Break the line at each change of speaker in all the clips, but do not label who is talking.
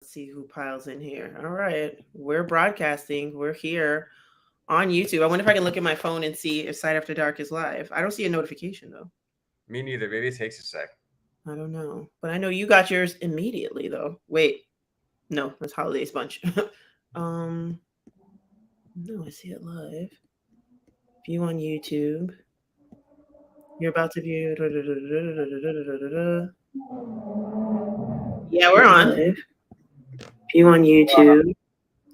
Let's see who piles in here. All right. We're broadcasting. We're here on YouTube. I wonder if I can look at my phone and see if Sight After Dark is live. I don't see a notification though.
Me neither. Maybe it takes a sec.
I don't know. But I know you got yours immediately though. Wait. No, that's Holiday's Bunch. No, I see it live. View on YouTube. You're about to view. Yeah, we're on. View on YouTube.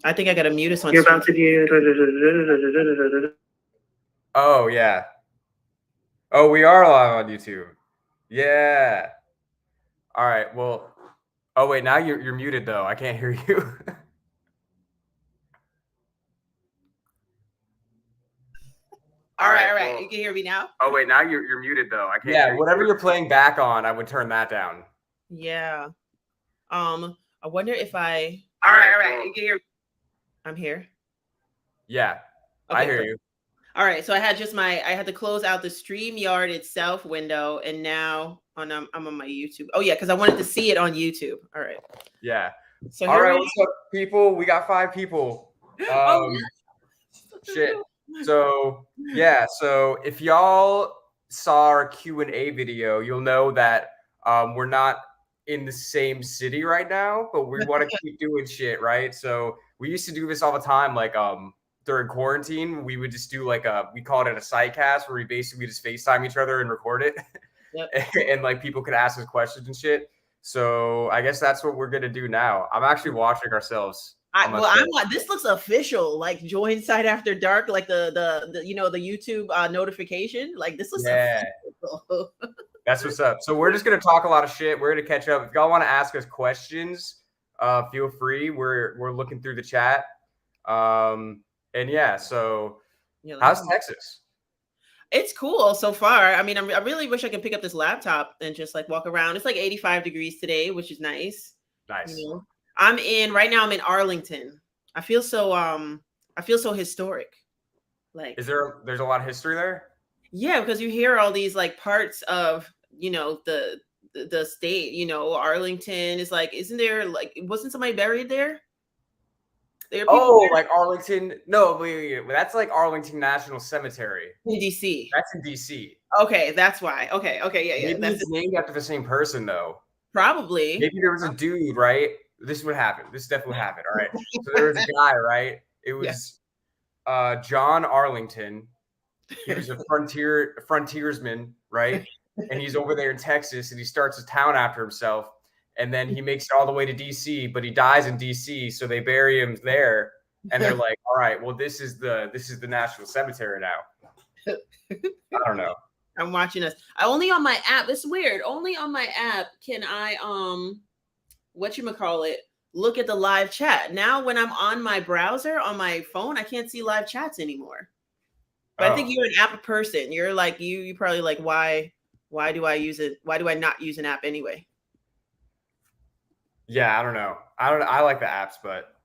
I think I got to mute us on. You're about to view.
Oh, yeah. Oh, we are live on YouTube. Yeah. All right. Well, oh, wait. Now you're muted, though. I can't hear you.
All right. Well, you can hear me now?
Oh, wait. Now you're muted, though. I can't hear you. Whatever you're playing back on, I would turn that down.
Yeah. I wonder if I... All right. You can hear me? I'm here.
Yeah. Okay, I hear you.
All right. So I had I had to close out the StreamYard itself window, and now I'm on my YouTube. Oh, yeah, because I wanted to see it on YouTube. All right.
Yeah. So all right. What's up, people? We got 5 people. Shit. So, yeah. So if y'all saw our Q&A video, you'll know that we're not in the same city right now, but we want to keep doing shit, right? So we used to do this all the time, like during quarantine. We would just do like we called it a sidecast, where we basically just FaceTime each other and record it. Yep. And like people could ask us questions and shit. So I guess that's what we're gonna do now. I'm actually watching ourselves.
I'm like, this looks official. Like join Sight After Dark, like the the YouTube notification. Like this looks official.
That's what's up. So we're just going to talk a lot of shit. We're going to catch up. If y'all want to ask us questions, feel free. We're looking through the chat. And yeah, so how's Texas?
It's cool so far. I mean, I really wish I could pick up this laptop and just like walk around. It's like 85 degrees today, which is nice.
Nice.
You know? Right now I'm in Arlington. I feel so historic. Like
there's a lot of history there?
Yeah, because you hear all these like parts of, the state, Arlington is like, isn't there like, wasn't somebody buried there?
Like Arlington. No, wait, that's like Arlington National Cemetery.
In DC.
That's in DC.
Okay, that's why. Okay, yeah.
Maybe it's named after the same person though.
Probably.
Maybe there was a dude, right? This is what happened. This definitely happened. All right. So there was a guy, right? It was John Arlington. He was a frontiersman, right? And he's over there in Texas, and he starts a town after himself, and then he makes it all the way to DC, but he dies in DC, so they bury him there, and they're like, "All right, well, this is the National Cemetery now." I don't know.
I'm watching us. Only on my app. It's weird. Only on my app can I look at the live chat. Now, when I'm on my browser on my phone, I can't see live chats anymore. But I think you're an app person. You're like you probably like why do I use it? Why do I not use an app anyway?
Yeah, I don't know. I like the apps, but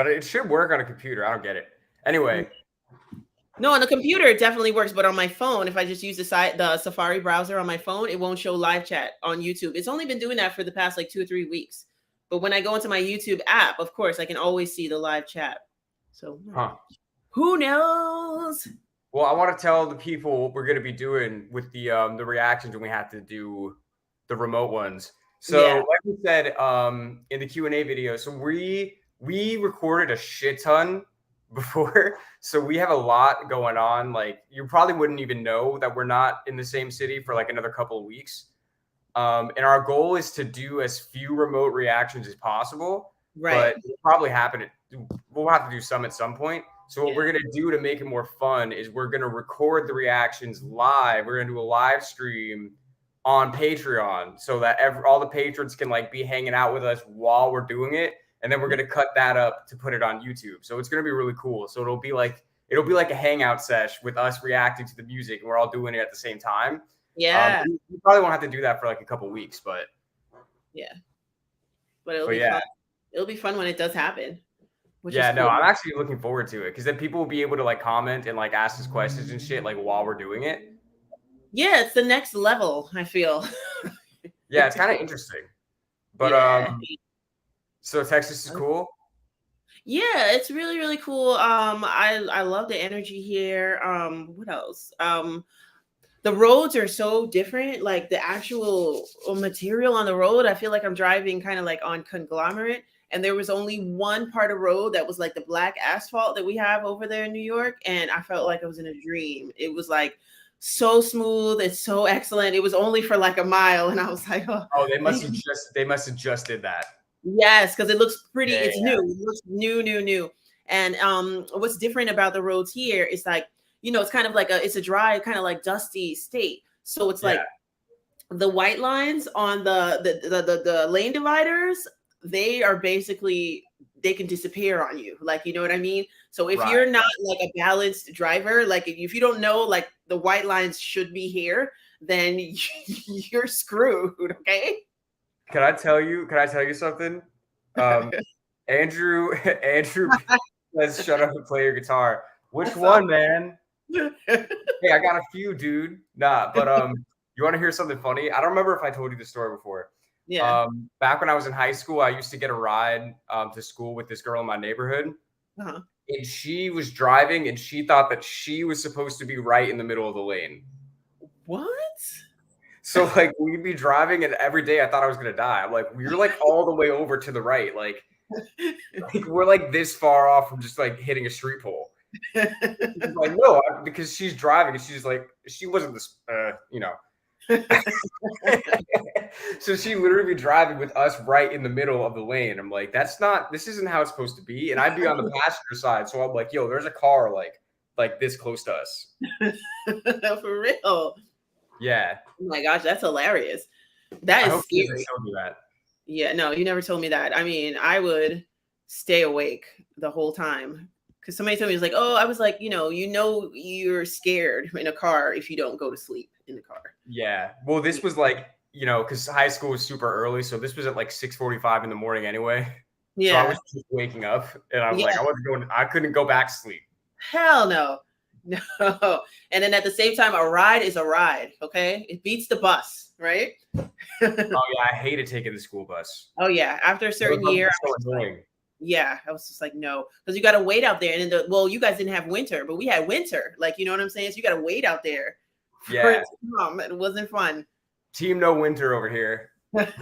it should work on a computer. I don't get it. Anyway.
No, on the computer it definitely works, but on my phone, if I just use the Safari browser on my phone, it won't show live chat on YouTube. It's only been doing that for the past like 2 or 3 weeks. But when I go into my YouTube app, of course, I can always see the live chat. So who knows?
Well, I want to tell the people what we're going to be doing with the reactions when we have to do the remote ones. So, like we said in the Q&A video, so we recorded a shit ton before, so we have a lot going on. Like you probably wouldn't even know that we're not in the same city for like another couple of weeks. And our goal is to do as few remote reactions as possible.
Right.
But it'll probably happen. We'll have to do some at some point. So what we're going to do to make it more fun is we're going to record the reactions live. We're going to do a live stream on Patreon so that all the patrons can like be hanging out with us while we're doing it. And then we're going to cut that up to put it on YouTube. So it's going to be really cool. So it'll be like a hangout sesh with us reacting to the music, and we're all doing it at the same time.
Yeah.
We probably won't have to do that for like a couple weeks, but
it'll be fun. It'll be fun when it does happen.
Cool. I'm actually looking forward to it because then people will be able to like comment and like ask us questions and shit like while we're doing it.
Yeah, it's the next level, I feel.
Yeah, it's kind of interesting. But So Texas is cool.
Yeah, it's really, really cool. I love the energy here. What else? The roads are so different. Like the actual material on the road, I feel like I'm driving kind of like on conglomerate. And there was only one part of road that was like the black asphalt that we have over there in New York. And I felt like I was in a dream. It was like so smooth. It's so excellent. It was only for like a mile. And I was like, oh,
Oh,
thank you.
they must have just did that.
Yes, because it looks pretty.
Yeah,
It's new. It looks new, new, new. And what's different about the roads here is like, it's kind of like it's a dry, kind of like dusty state. So it's
yeah,
like the white lines on the lane dividers, they are basically they can disappear on you. Like, you know what I mean? So if
right.
you're not like a balanced driver, like if you don't know like the white lines should be here, then you're screwed. Okay.
Can I tell you? Can I tell you something? Andrew, Andrew says, "Shut up and play your guitar." Which one, man? Hey, I got a few, dude. Nah, but you want to hear something funny? I don't remember if I told you the story before.
Yeah.
Back when I was in high school, I used to get a ride to school with this girl in my neighborhood,
Uh-huh.
and she was driving, and she thought that she was supposed to be right in the middle of the lane.
What?
So like we'd be driving, and every day I thought I was gonna die. I'm like, we're like all the way over to the right, like we're like this far off from just like hitting a street pole. She's like, no, because she's driving, and she's like, she wasn't this, So she literally be driving with us right in the middle of the lane. I'm like, this isn't how it's supposed to be. And I'd be on the passenger side, so I'm like, yo, there's a car like this close to us.
For real.
Yeah.
Oh my gosh, that's hilarious. That
I
is
hope she
scary.
doesn't show me that.
Yeah, no, you never told me that. I mean, I would stay awake the whole time because somebody told me, it was like, oh, I was like, you're scared in a car if you don't go to sleep in the car.
Yeah. Well, this was like, because high school was super early, so this was at like 6:45 in the morning anyway. So I
Yeah.
was just waking up, and I was
Yeah.
like, I couldn't go back to sleep.
Hell no. No. And then at the same time, a ride is a ride. Okay. It beats the bus, right?
Oh yeah, I hated taking the school bus.
Oh yeah. After a certain
It was
year,
so annoying.
yeah, I was just like, no, because you got to wait out there. And then you guys didn't have winter, but we had winter. Like, you know what I'm saying? So you got to wait out there for
Yeah.
it to come. It wasn't fun.
Team no winter over here. But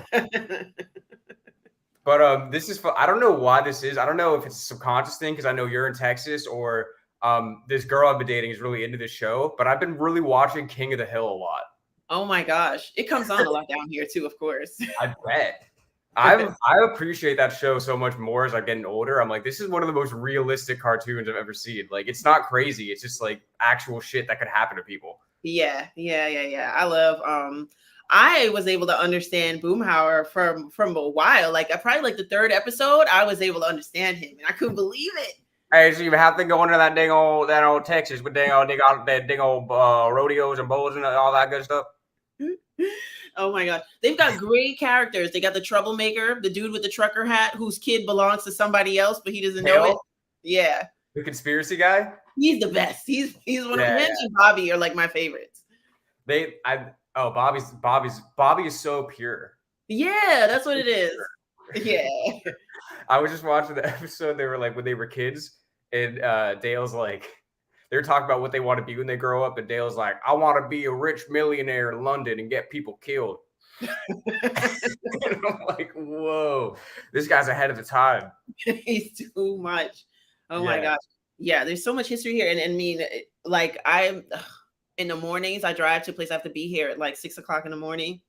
this is I don't know why this is. I don't know if it's a subconscious thing because I know you're in Texas, or this girl I've been dating is really into this show. But I've been really watching King of the Hill a lot.
Oh my gosh. It comes on a lot down here too, of course.
I bet. I appreciate that show so much more as I'm getting older. I'm like, this is one of the most realistic cartoons I've ever seen. Like, it's not crazy. It's just like actual shit that could happen to people.
Yeah. I love I was able to understand Boomhauer from a while. Like probably like the third episode, I was able to understand him and I couldn't believe it.
Hey, so you have to go into that old Texas with dang old rodeos and bowls and all that good stuff.
Oh my god, they've got great characters. They got the troublemaker, the dude with the trucker hat, whose kid belongs to somebody else, but he doesn't know it. Yeah,
the conspiracy guy.
He's the best. He's one of him and Bobby are like my favorites.
Bobby is so pure.
Yeah, that's what it is. Yeah.
I was just watching the episode. They were like when they were kids, and Dale's like, they're talking about what they want to be when they grow up, and Dale's like, I want to be a rich millionaire in London and get people killed. And I'm like, whoa, this guy's ahead of the time.
He's too much. Oh my gosh. Yeah, there's so much history here. And I mean, like I'm in the mornings, I drive to a place I have to be here at like 6 o'clock in the morning.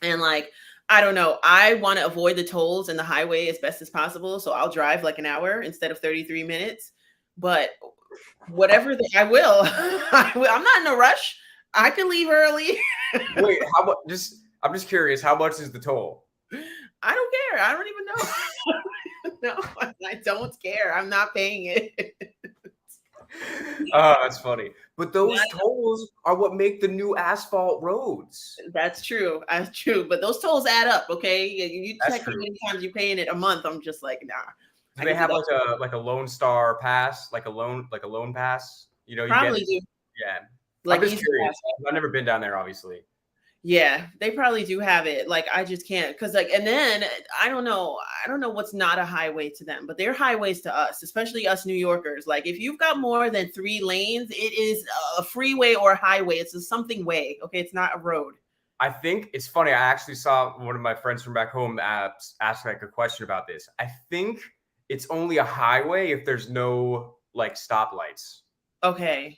And like, I don't know, I want to avoid the tolls and the highway as best as possible. So I'll drive like an hour instead of 33 minutes. But whatever I will. I'm not in a rush. I can leave early.
Wait, how much? I'm just curious. How much is the toll?
I don't care. I don't even know. No, I don't care. I'm not paying it.
Oh, that's funny. But those tolls are what make the new asphalt roads.
That's true. That's true. But those tolls add up. Okay, you check how many times you're paying it a month. I'm just like, nah.
Do they have like a Lone Star pass, like a loan pass? You know,
probably do.
Yeah.
Like
I'm just curious. I've never been down there, obviously.
Yeah, they probably do have it. Like I just can't because like and then I don't know what's not a highway to them, but they're highways to us, especially us New Yorkers. Like if you've got more than 3 lanes, it is a freeway or a highway. It's a something way. Okay, it's not a road.
I think it's funny. I actually saw one of my friends from back home ask like a question about this. I think it's only a highway if there's no like stoplights.
Okay.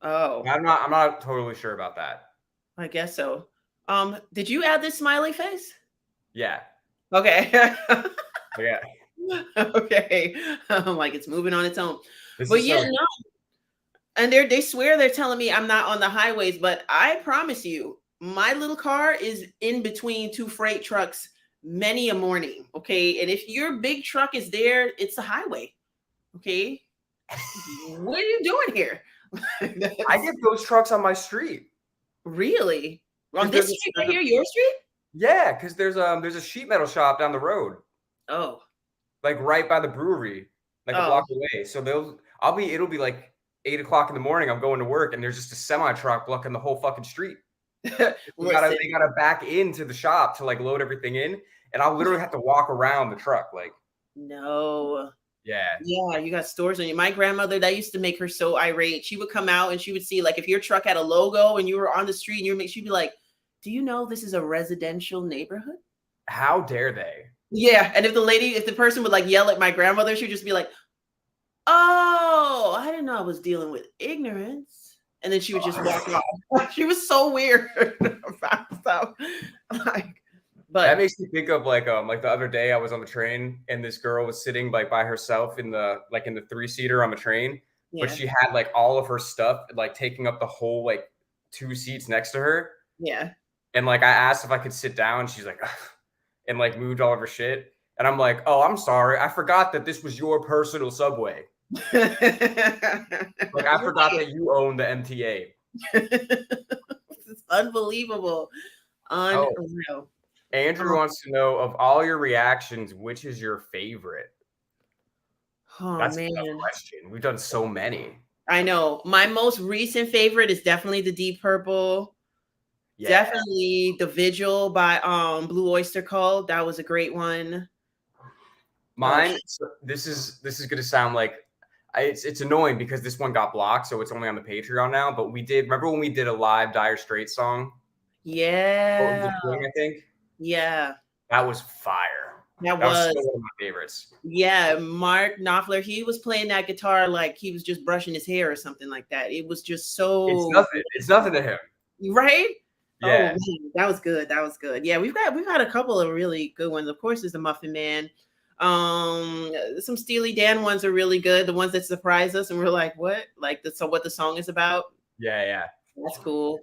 Oh,
I'm not totally sure about that.
I guess so. Did you add this smiley face?
Yeah.
Okay.
Yeah.
Okay. I'm like it's moving on its own.
This
But
is
yeah,
so
no, and they swear they're telling me I'm not on the highways, but I promise you, my little car is in between two freight trucks many a morning. Okay. And if your big truck is there, it's a highway. Okay. What are you doing here?
I get those trucks on my street.
Really? On
Because
this street right here, your street?
yeah, because there's a sheet metal shop down the road,
Oh,
like right by the brewery, like a
oh.
block away. So it'll be like 8 o'clock in the morning. I'm going to work and there's just a semi truck blocking the whole fucking street.
Listen,
They gotta back into the shop to like load everything in, and I'll literally have to walk around the truck. Like,
no.
yeah,
Yeah, you got stores on you. My grandmother, that used to make her so irate. She would come out and she would see, like, if your truck had a logo and you were on the street and she'd be like, "Do you know this is a residential neighborhood?"
how dare they?
Yeah. And if the person would like yell at my grandmother, she'd just be like, "Oh, I didn't know I was dealing with ignorance." And then she would just walk off. She was so weird about stuff. Like,
That
but
makes me think of like the other day I was on the train and this girl was sitting like by herself in the 3-seater on the train, but
yeah,
she had like all of her stuff like taking up the whole like 2 seats next to her.
yeah.
And like I asked if I could sit down, she's like, "Ugh," and like moved all of her shit. And I'm like, oh, I'm sorry. I forgot that this was your personal subway. Like I forgot that you own the MTA.
It's unbelievable.
Oh,
Unreal.
Andrew
Oh,
wants to know of all your reactions, which is your favorite?
oh,
That's a tough
man.
question. We've done so many.
I know. My most recent favorite is definitely the Deep Purple.
Yeah.
Definitely the Vigil by Blue Oyster Cult. That was a great one.
Mine, so this is gonna sound like it's annoying because this one got blocked, so it's only on the Patreon now. But remember when we did a live Dire Straits song? What was
Yeah.
the thing, I think?
Yeah.
That was fire.
That
That was
was.
still one of my favorites.
Yeah, Mark Knopfler, he was playing that guitar like he was just brushing his hair or something like that. It was just
It's
so
nothing. It's nothing to him.
right? Oh
Yeah.
man, that was good. That was good. Yeah, we've had a couple of really good ones. Of course, there's the Muffin Man. Some Steely Dan ones are really good. The ones that surprise us and we're like, what? Like what the song is about.
Yeah, yeah.
That's cool.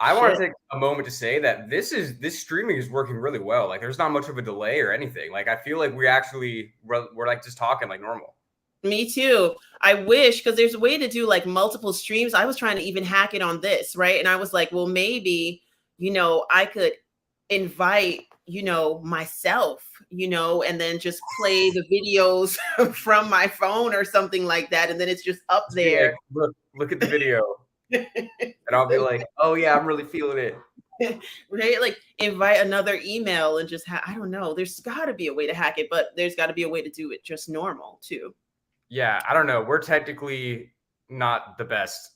I want
Shit.
to take a moment to say that this streaming is working really well. Like, there's not much of a delay or anything. Like, I feel like we're like just talking like normal.
Me too. I wish because there's a way to do like multiple streams. I was trying to even hack it on this, right? And I was like, well, maybe, I could invite, myself, and then just play the videos from my phone or something like that. And then it's just up
Just be like,
there.
look at the video, and I'll be like, oh yeah, I'm really feeling it.
Right? Like invite another email and just I don't know. There's got to be a way to hack it, but there's got to be a way to do it just normal too.
Yeah, I don't know. We're technically not the best.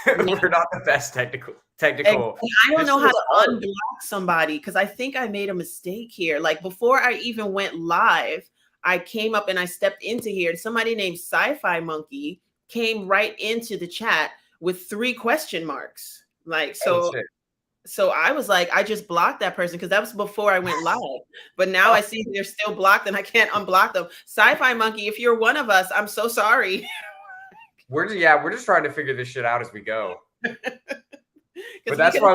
No.
We're not the best technical.
And I don't
This
know how
was
to
hard.
unblock somebody because I think I made a mistake here. Like before I even went live, I came up and I stepped into here, and somebody named Sci-Fi Monkey came right into the chat with 3 question marks. Like
Oh
so,
shit.
so I was like, I just blocked that person because that was before I went live. But now I see they're still blocked and I can't unblock them. Sci-Fi Monkey, if you're one of us, I'm so sorry.
We're just trying to figure this shit out as we go. But
Because
that's why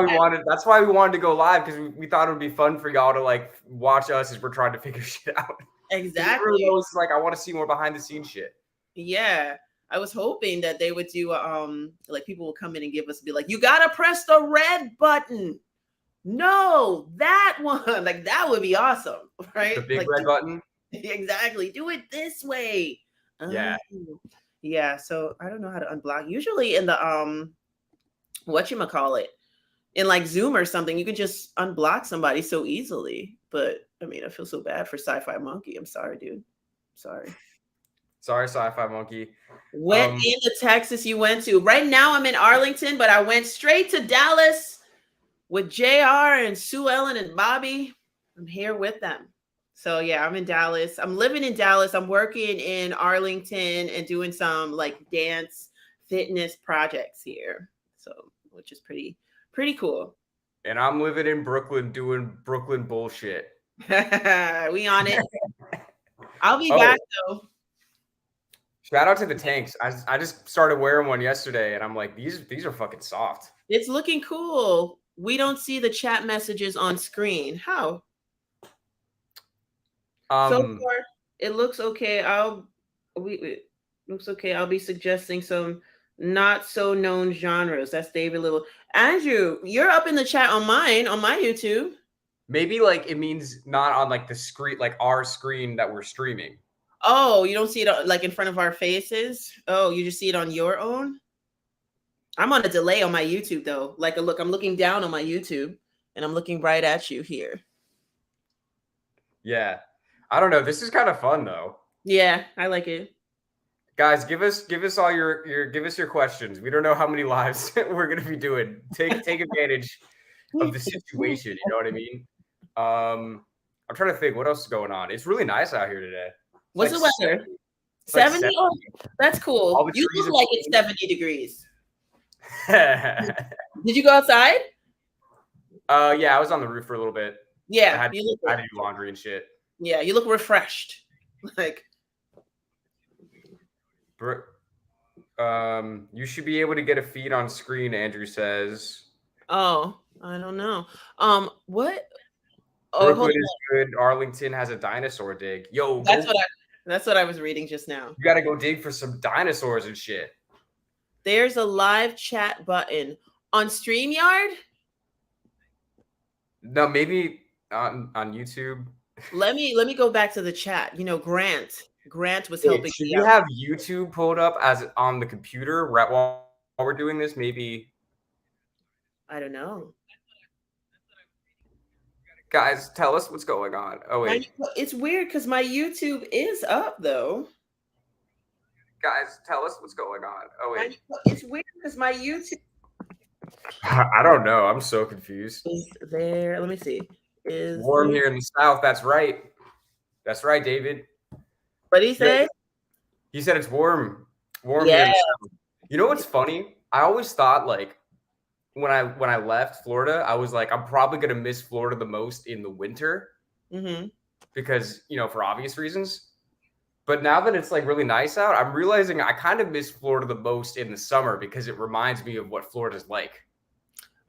we wanted to go live, because we thought it would be fun for y'all to like watch us as we're trying to figure shit out.
exactly.
Everyone was like, I want to see more behind the scenes shit.
Yeah. I was hoping that they would do like people will come in and be like, you gotta press the red button. No, that one. Like that would be awesome, right?
The big
Like
red button.
exactly. Do it this way.
Yeah.
Yeah. So I don't know how to unblock. Usually in the whatchamacallit, in like Zoom or something, you could just unblock somebody so easily. But I mean, I feel so bad for Sci-Fi Monkey. I'm sorry, dude. Sorry.
Sorry, Sci-Fi Monkey.
When in the Texas you went to? Right now I'm in Arlington, but I went straight to Dallas with JR and Sue Ellen and Bobby. I'm here with them. So yeah, I'm in Dallas. I'm living in Dallas. I'm working in Arlington and doing some like dance fitness projects here. So which is pretty cool.
And I'm living in Brooklyn doing Brooklyn bullshit.
We on it. I'll be back though.
Shout out to the tanks. I just started wearing one yesterday, and I'm like, these are fucking soft.
It's looking cool. We don't see the chat messages on screen. How? So far, it looks okay. It looks okay. I'll be suggesting some not so known genres. That's David Little. Andrew, you're up in the chat on my YouTube.
Maybe like it means not on like the screen, like our screen that we're streaming.
Oh, you don't see it like in front of our faces? Oh, you just see it on your own? I'm on a delay on my YouTube though. Like look, I'm looking down on my YouTube and I'm looking right at you here.
Yeah. I don't know. This is kind of fun though.
Yeah, I like it.
Guys, give us all your questions. We don't know how many lives we're gonna be doing. Take advantage of the situation. You know what I mean? I'm trying to think what else is going on. It's really nice out here today.
What's the weather? 70? Oh, that's cool. You look like it's 70 degrees. Did you go outside?
Yeah, I was on the roof for a little bit.
Yeah,
I had to do laundry and shit.
Yeah, you look refreshed. Like,
you should be able to get a feed on screen, Andrew says.
Oh, I don't know. What?
Oh, Brooklyn is good. Arlington has a dinosaur dig. Yo,
that's what I was reading just now.
You got to go dig for some dinosaurs and shit.
There's a live chat button on StreamYard.
No, maybe on YouTube.
Let me go back to the chat. You know, Grant was helping.
Should you have YouTube pulled up as on the computer while we're doing this? Maybe.
I don't know.
Guys, tell us what's going on. Oh wait,
it's weird because my YouTube is up though.
Guys, tell us what's going on. Oh wait,
it's weird because my YouTube.
I don't know. I'm so confused.
Is there? Let me see. Is
warm here in the South? That's right. That's right, David.
What did he say?
He said it's warm. Warm here in the South. You know what's funny? I always thought like when I left Florida, I was like, I'm probably gonna miss Florida the most in the winter because for obvious reasons. But now that it's like really nice out, I'm realizing I kind of miss Florida the most in the summer because it reminds me of what Florida's like.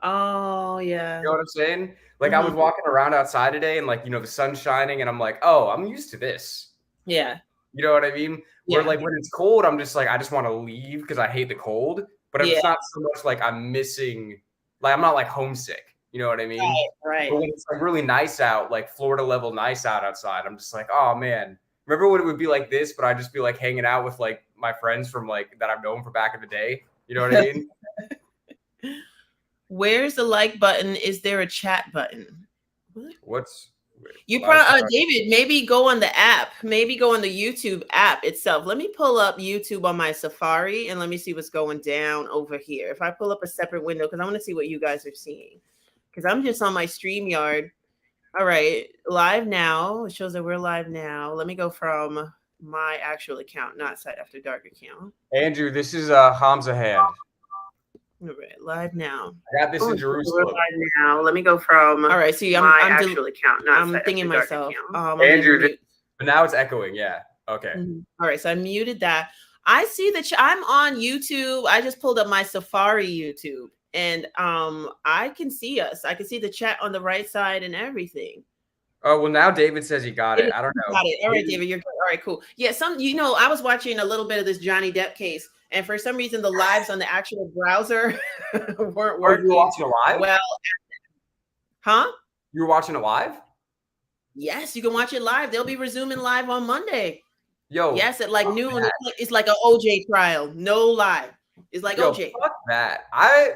Oh yeah.
You know what I'm saying? Like I was walking around outside today and like the sun's shining and I'm like, oh, I'm used to this.
Yeah.
You know what I mean? Yeah. Where like when it's cold, I'm just like I just want to leave because I hate the cold. But it's not so much like I'm missing, like I'm not like homesick. You know what I mean?
Right.
But when it's like really nice out, like Florida level nice out outside, I'm just like, oh man. Remember when it would be like this, but I'd just be like hanging out with like my friends from like that I've known for back in the day. You know what I mean?
Where's the like button? Is there a chat button?
What's
you probably David, maybe go on the app, maybe go on the YouTube app itself. Let me pull up YouTube on my Safari and let me see what's going down over here. If I pull up a separate window, because I want to see what you guys are seeing. Because I'm just on my StreamYard. All right, live now. It shows that we're live now. Let me go from my actual account, not Side After Dark account.
Andrew, this is Hamza Hand.
All right, live now.
I got this in Jerusalem.
Live now. Let me go from. All right, see, I'm actual account, not I'm thinking myself.
Andrew, but now it's echoing. Yeah. Okay.
All right, so I muted that. I see that I'm on YouTube. I just pulled up my Safari YouTube. And I can see us. I can see the chat on the right side and everything.
Oh, well, now David says he got it. I don't know.
Got it. All right, David, you're good. All right, cool. Yeah, I was watching a little bit of this Johnny Depp case, and for some reason, the lives on the actual browser weren't working.
You were watching it live?
Well, huh?
You were watching it live?
Yes, you can watch it live. They'll be resuming live on Monday.
Yo.
Yes, at like noon. It's like an OJ trial. No lie. It's like
Yo,
OJ.
fuck that.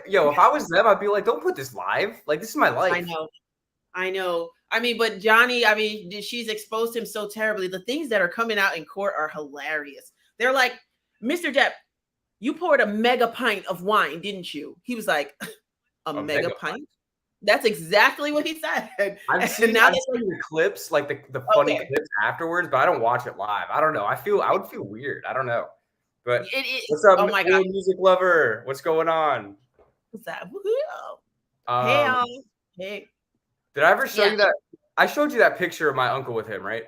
If I was them, I'd be like, don't put this live. Like, this is my
I
life.
know. I know. I mean, but Johnny, I mean, she's exposed him so terribly. The things that are coming out in court are hilarious. They're like, Mr. Depp, you poured a mega pint of wine, didn't you? He was like, a
A
mega
mega.
pint? That's exactly what he said.
I've
And
seen
now
the clips, like the funny
okay.
clips afterwards, but I don't watch it live. I don't know. I would feel weird. I don't know. But
It is.
what's up,
Oh my God.
little music lover? What's going on?
What's that? Woo-hoo. Hey,
Um,
y'all. Hey.
did I ever show
Yeah.
you that? I showed you that picture of my uncle with him, right?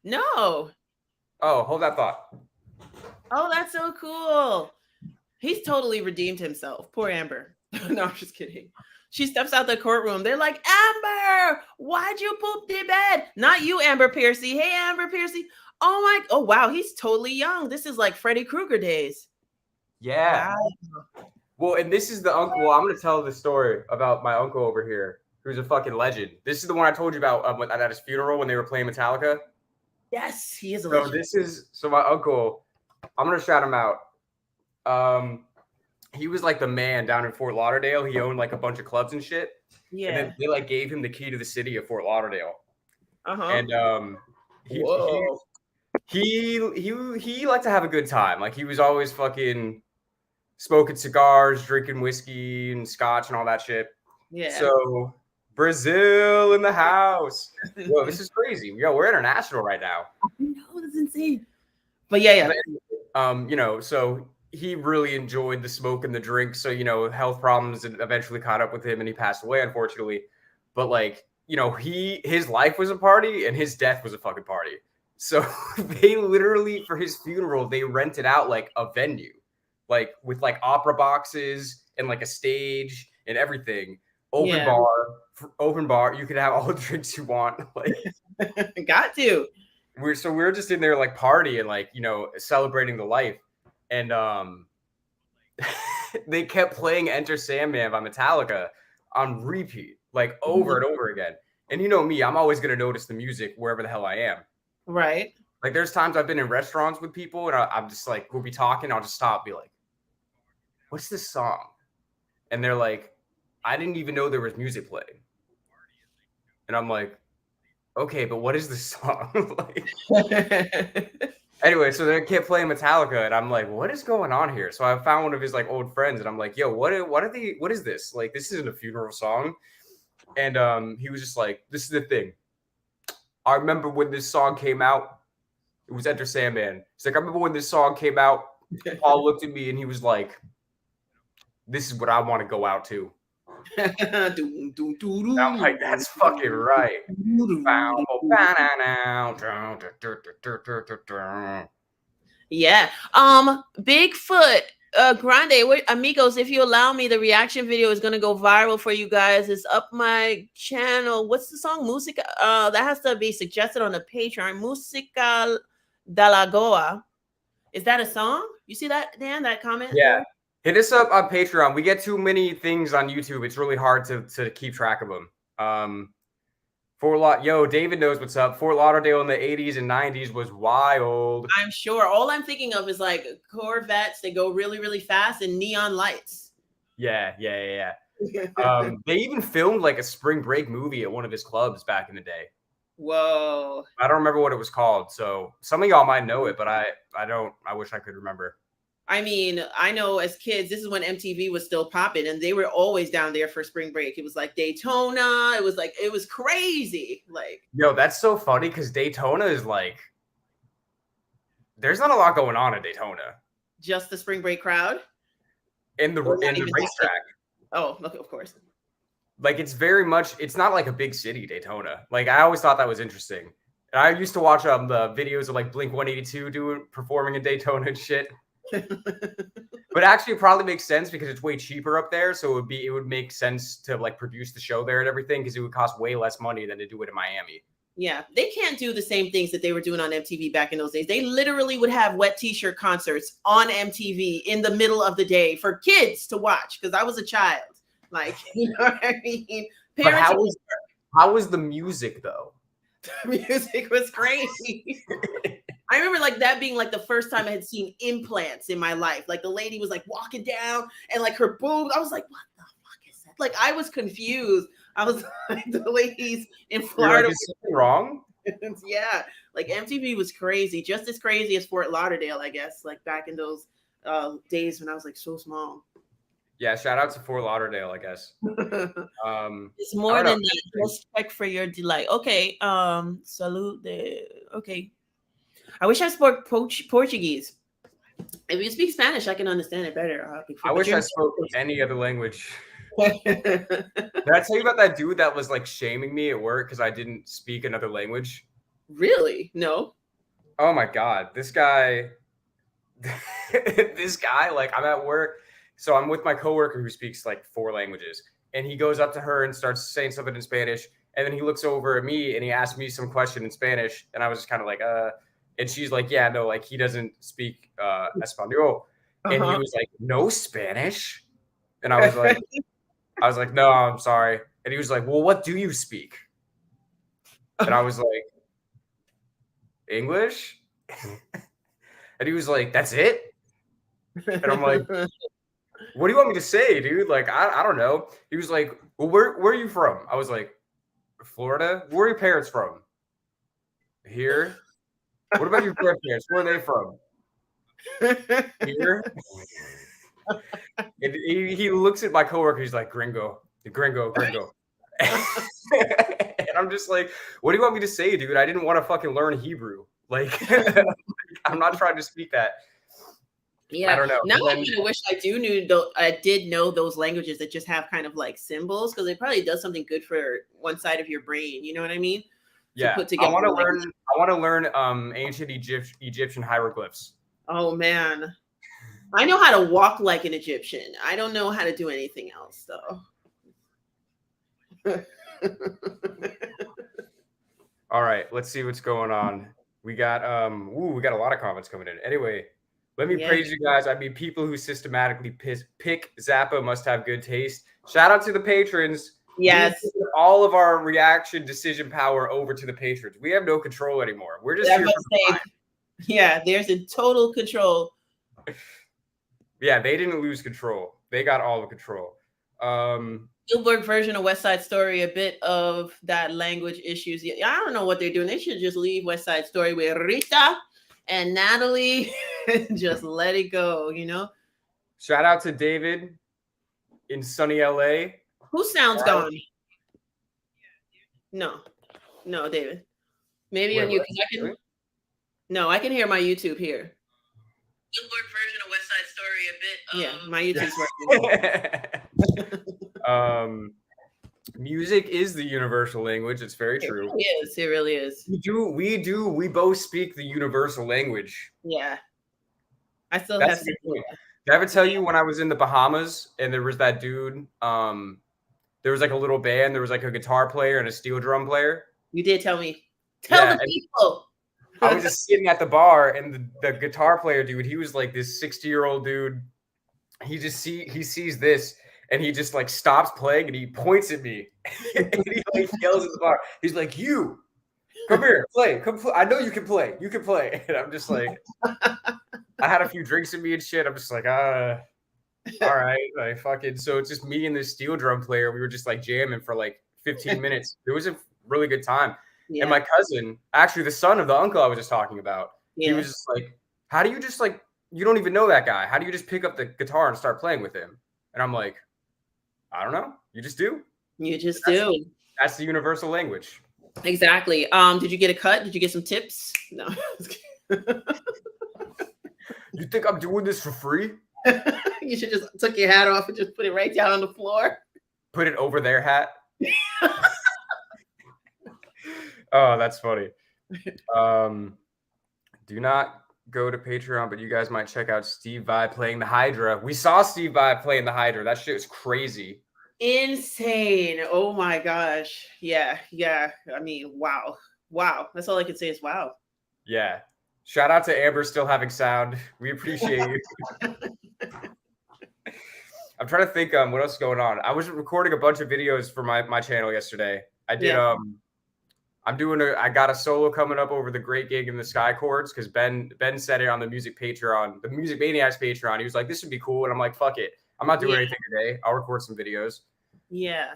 No.
Oh, hold that thought.
Oh, that's so cool. He's totally redeemed himself. Poor Amber. No, I'm just kidding. She steps out the courtroom. They're like, Amber, why'd you poop the bed? Not you, Amber Piercy. Hey, Amber Piercy. Oh wow, he's totally young. This is like Freddy Krueger days.
Yeah.
Wow.
Well, and this is the uncle. Well, I'm going to tell the story about my uncle over here, who's a fucking legend. This is the one I told you about at his funeral when they were playing Metallica.
Yes, he is a
So
legend.
my uncle. I'm going to shout him out. He was like the man down in Fort Lauderdale. He owned like a bunch of clubs and shit.
Yeah.
And then they like gave him the key to the city of Fort Lauderdale.
Uh-huh.
And he
Whoa.
he liked to have a good time. Like he was always fucking smoking cigars, drinking whiskey and scotch and all that shit.
Yeah.
So Brazil in the house. Whoa, this is crazy. Yo, we're international right now.
No, that's insane. But yeah.
So he really enjoyed the smoke and the drink. So, health problems eventually caught up with him and he passed away, unfortunately. But like, his life was a party and his death was a fucking party. So they literally, for his funeral, they rented out like a venue, like with like opera boxes and like a stage and everything. Open bar. You could have all the drinks you want. Like,
got to.
We're just in there like partying, like, celebrating the life. And they kept playing Enter Sandman by Metallica on repeat, like over and over again. And you know me, I'm always going to notice the music wherever the hell I am.
Right.
Like there's times I've been in restaurants with people and I'm just like, we'll be talking. I'll just stop, be like, what's this song? And they're like, I didn't even know there was music playing. And I'm like, okay, but what is this song? Anyway, so they kept playing Metallica, and I'm like, what is going on here? So I found one of his like old friends, and I'm like, yo, what is this? Like, this isn't a funeral song. And he was just like, this is the thing. I remember when this song came out. It was Enter Sandman. He's like, I remember when this song came out. Paul looked at me and he was like, this is what I want to go out to. I'm like, that's fucking right.
Yeah. Bigfoot, Grande, wait, amigos, if you allow me, the reaction video is gonna go viral for you guys. It's up my channel. What's the song? Musica. That has to be suggested on the Patreon. Musica da Lagoa. Is that a song? You see that, Dan? That comment?
Yeah.
There?
Hit us up on Patreon. We get too many things on YouTube. It's really hard to keep track of them. David knows what's up. Fort Lauderdale in the 80s and 90s was wild.
I'm sure. All I'm thinking of is like Corvettes. They go really, really fast and neon lights.
Yeah. They even filmed like a spring break movie at one of his clubs back in the day.
Whoa.
I don't remember what it was called. So some of y'all might know it, but I don't. I wish I could remember.
I mean, I know as kids, this is when MTV was still popping and they were always down there for spring break. It was like Daytona. It was crazy. Like,
yo, that's so funny because Daytona is like, there's not a lot going on at Daytona.
Just the spring break crowd?
In the racetrack.
Oh, okay, of course.
Like it's not like a big city, Daytona. Like I always thought that was interesting. And I used to watch the videos of like Blink 182 performing in Daytona and shit. But actually it probably makes sense because it's way cheaper up there, so it would make sense to like produce the show there and everything because it would cost way less money than to do it in Miami.
Yeah, they can't do the same things that they were doing on MTV back in those days. They literally would have wet t-shirt concerts on MTV in the middle of the day for kids to watch because I was a child. Like, you know what I mean?
But how was the music though?
The music was crazy. I remember like that being like the first time I had seen implants in my life. Like the lady was like walking down and like her boobs. I was like, what the fuck is that? Like I was confused. I was like, the ladies in
You're
Florida.
like, is something wrong?
Yeah, like MTV was crazy, just as crazy as Fort Lauderdale, I guess. Like back in those days when I was like so small.
Yeah, shout out to Fort Lauderdale, I guess.
It's more than that. Respect for your delight. Okay. Salute. Okay. I wish I spoke Portuguese. If you speak Spanish, I can understand it better.
I wish I spoke any other language. Did I tell you about that dude that was like shaming me at work because I didn't speak another language?
Really? No.
Oh my God. This guy, like I'm at work. So I'm with my coworker who speaks like 4 languages. And he goes up to her and starts saying something in Spanish. And then he looks over at me and he asks me some question in Spanish. And I was just kind of like, and she's like, yeah, no, like he doesn't speak Espanol. And he was like, no Spanish. And I was like, no, I'm sorry. And he was like, well, what do you speak? And I was like, English. And he was like, that's it? And I'm like, what do you want me to say, dude? Like, I don't know. He was like, well, where are you from? I was like, Florida. Where are your parents from? Here. What about your grandparents? Where are they from? Here. And he looks at my coworker. He's like, gringo. And I'm just like, what do you want me to say, dude? I didn't want to fucking learn Hebrew. Like, I'm not trying to speak that.
Yeah,
I don't know.
Now I kind of wish I did know those languages that just have kind of like symbols, because it probably does something good for one side of your brain. You know what I mean?
Yeah,
put together
I want to learn ancient Egyptian hieroglyphs.
Oh man, I know how to walk like an Egyptian. I don't know how to do anything else though.
All right, let's see what's going on. We got we got a lot of comments coming in. Anyway, let me praise you guys. I mean, people who systematically pick Zappa must have good taste. Shout out to the patrons.
Yes.
All of our reaction decision power over to the patrons. We have no control anymore. We're just here for the time.
Yeah, there's a total control.
Yeah, they didn't lose control. They got all the control.
Spielberg version of West Side Story, a bit of that language issues. Yeah, I don't know what they're doing. They should just leave West Side Story with Rita and Natalie and just let it go, you know?
Shout out to David in sunny LA.
Whose sound's gone? No, David. Maybe on you, because I can. No, I can hear my YouTube here. Spielberg version of West Side Story, a bit. Yeah, my YouTube's
working. Music is the universal language. It's very true.
It really is.
We both speak the universal language.
Yeah. I still
have. Did I ever tell you when I was in the Bahamas and there was that dude? There was like a little band. There was like a guitar player and a steel drum player.
You did tell me. Tell the people.
I was just sitting at the bar, and the guitar player dude, he was like this 60-year-old dude. He sees this, and he just like stops playing, and he points at me, and he like yells at the bar. He's like, "You, come here, play, come play. I know you can play. You can play." And I'm just like, I had a few drinks in me and shit. I'm just like, all right, like fucking. So it's just me and this steel drum player. We were just like jamming for like 15 minutes. It was a really good time. Yeah. And my cousin, actually the son of the uncle I was just talking about, he was just like, how do you just like, you don't even know that guy. How do you just pick up the guitar and start playing with him? And I'm like, I don't know. You just do.
You just do.
That's the universal language.
Exactly. Did you get a cut? Did you get some tips? No.
You think I'm doing this for free?
You should just took your hat off and just put it right down on the floor.
Put it over their hat. Oh, that's funny. Do not go to Patreon, but you guys might check out Steve Vai playing the Hydra. We saw Steve Vai playing the Hydra. That shit was crazy.
Insane. Oh my gosh. Yeah. I mean, wow. That's all I can say is wow.
Yeah. Shout out to Amber still having sound. We appreciate you. I'm trying to think what else is going on. I was recording a bunch of videos for my channel yesterday. I did I got a solo coming up over the Great Gig in the Sky Chords because Ben said it on the Music Patreon, the Music Maniacs Patreon. He was like, "This would be cool," and I'm like, "Fuck it, I'm not doing anything today. I'll record some videos."
Yeah.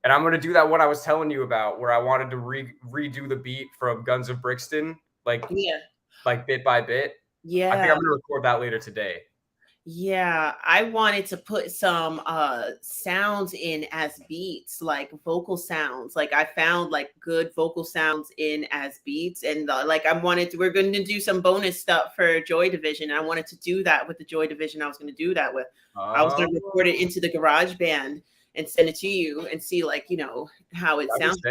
And I'm gonna do that one I was telling you about, where I wanted to redo the beat from Guns of Brixton, like bit by bit. I think
Yeah.
I'm gonna record that later today.
Yeah, I wanted to put some sounds in as beats, like vocal sounds. Like I found like good vocal sounds in as beats, and like we're going to do some bonus stuff for Joy Division. I wanted to do that with the Joy Division. I was going to do that with. I was going to record it into the Garage Band and send it to you and see like, how it sounds.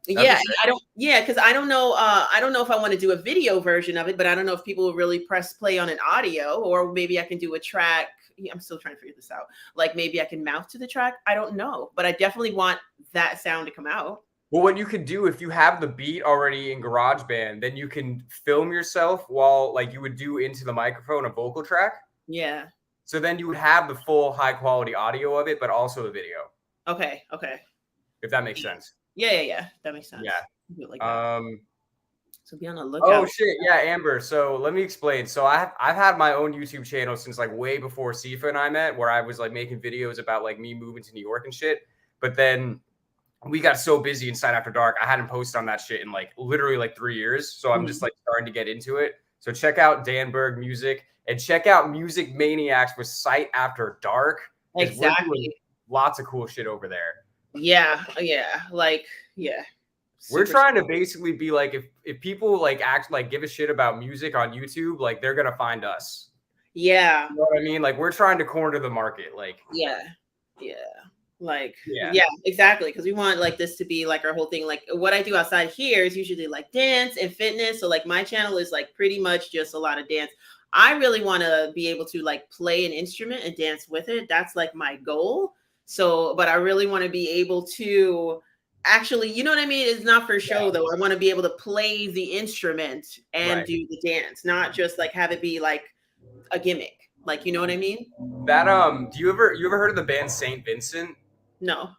Yeah, because I don't know. I don't know if I want to do a video version of it, but I don't know if people will really press play on an audio, or maybe I can do a track. I'm still trying to figure this out. Like maybe I can mouth to the track. I don't know, but I definitely want that sound to come out.
Well, what you could do if you have the beat already in GarageBand, then you can film yourself while like you would do into the microphone a vocal track.
Yeah.
So then you would have the full high quality audio of it, but also the video.
Okay.
If that makes sense.
Yeah. That makes sense.
Yeah.
Like that. So be on the lookout.
Oh shit, yeah, Amber. So let me explain. So I've had my own YouTube channel since like way before Sifa and I met, where I was like making videos about like me moving to New York and shit. But then we got so busy inside After Dark, I hadn't posted on that shit in like literally like 3 years. So I'm just like starting to get into it. So check out Danberg Music and check out Music Maniacs with Sight After Dark.
Exactly.
Lots of cool shit over there.
Yeah.
We're trying to basically be like, if people like act like give a shit about music on YouTube, like they're gonna find us.
Yeah.
You know what I mean? Like we're trying to corner the market. Like
exactly, because we want like this to be like our whole thing. Like what I do outside here is usually like dance and fitness. So like my channel is like pretty much just a lot of dance. I really want to be able to like play an instrument and dance with it. That's like my goal. So, but I really want to be able to actually, you know what I mean? It's not for show though. I want to be able to play the instrument and do the dance, not just like have it be like a gimmick. Like, you know what I mean?
That do you ever heard of the band Saint Vincent?
No.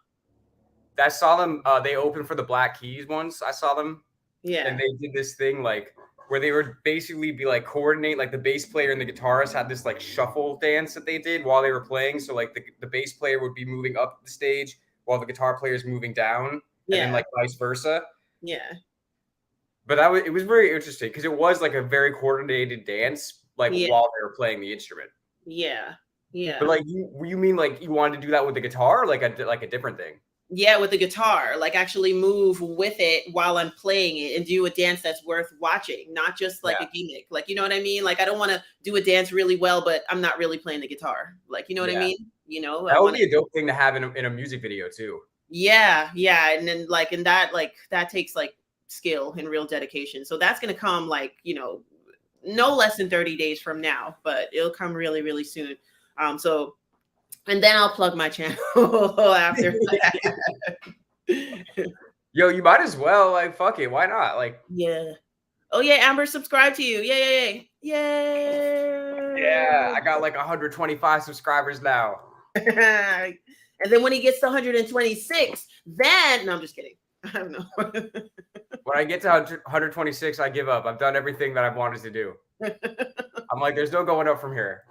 I saw them. They opened for the Black Keys once. I saw them.
Yeah.
And they did this thing like where they would basically be like coordinate, like the bass player and the guitarist had this like shuffle dance that they did while they were playing. So like the bass player would be moving up the stage while the guitar player is moving down, and then like vice versa.
Yeah.
But it was very interesting because it was like a very coordinated dance, like while they were playing the instrument.
Yeah.
But like you mean like you wanted to do that with the guitar, or like a different thing?
Yeah, with the guitar, like actually move with it while I'm playing it and do a dance that's worth watching, not just like a gimmick. Like, you know what I mean? Like, I don't want to do a dance really well, but I'm not really playing the guitar. Like, you know what I mean? You know,
that would be a dope thing to have in a music video too.
Yeah. And then like, and that takes like skill and real dedication. So that's going to come like, no less than 30 days from now, but it'll come really, really soon. And then I'll plug my channel after that.
Yo, you might as well. Like, fuck it. Why not? Like,
yeah. Oh, yeah. Amber, subscribe to you. Yay.
Yeah. I got like 125 subscribers now.
And then when he gets to 126, then, no, I'm just kidding. I don't know.
When I get to 126, I give up. I've done everything that I've wanted to do. I'm like, there's no going up from here.